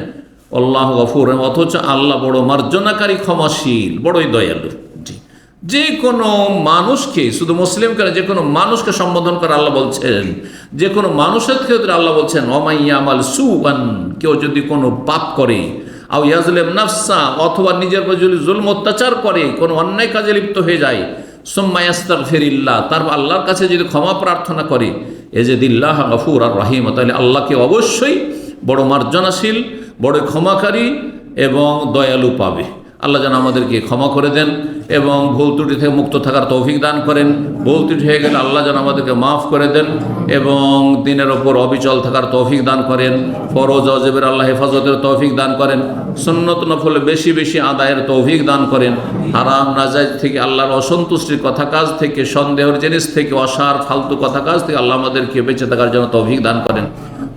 আল্লাহু গফুর, অথচ আল্লাহ বড় মার্জনাকারী, ক্ষমাশীল, বড়ই দয়ালু। যে কোনো মানুষকে, শুধু মুসলিম করে যে কোনো মানুষকে সম্বোধন করে আল্লাহ বলছেন, যে কোনো মানুষের ক্ষেত্রে আল্লাহ বলছেন ওমাই ইয়ামাল সুআন, কেউ যদি কোনো পাপ করে, আও ইয়াজলিম নাফসা, অথবা নিজের উপর যদি জুলম অত্যাচার করে, কোনো অন্যায় কাজে লিপ্ত হয়ে যায়, সুম্মা ইয়াস্তাগফিরিল্লাহ, তারপর আল্লাহর কাছে যদি ক্ষমা প্রার্থনা করে, ইয়াজিদিল্লাহু গফুরার রহিম, তাহলে আল্লাহকে অবশ্যই বড় মার্জনাশীল, বড় ক্ষমাকারী এবং দয়ালু পাবে। আল্লাহ যেন আমাদেরকে ক্ষমা করে দেন এবং ভুল ত্রুটি থেকে মুক্ত থাকার তৌফিক দান করেন। ভুল ত্রুটি হয়ে গেলে আল্লাহ যেন আমাদেরকে মাফ করে দেন এবং দিনের ওপর অবিচল থাকার তৌফিক দান করেন। ফরজ ওয়াজিবের আল্লাহ হেফাজতের তৌফিক দান করেন। সুন্নত নফল বেশি বেশি আদায়ের তৌফিক দান করেন। হারাম নাজায়েজ থেকে, আল্লাহর অসন্তুষ্টির কথা কাজ থেকে, সন্দেহের জিনিস থেকে, অসার ফালতু কথা কাজ থেকে আল্লাহ আমাদেরকে বেঁচে থাকার জন্য তৌফিক দান করেন।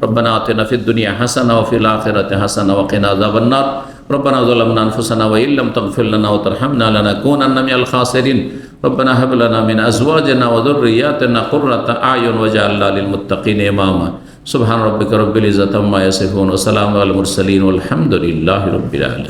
রব্বানা আতিনা ফিদ দুনিয়া হাসানা ওয়া ফিল আখিরাতি হাসানা ওয়া কিনা আযাবান নার। ربنا ظلمنا أنفسنا وإن لم تغفر لنا وترحمنا لنكونن من الخاسرين ربنا هب لنا من أزواجنا وذرياتنا قرة أعين واجعلنا للمتقين إماما سبحان ربك رب العزة عما يصفون وسلام على المرسلين والحمد لله رب العالمين.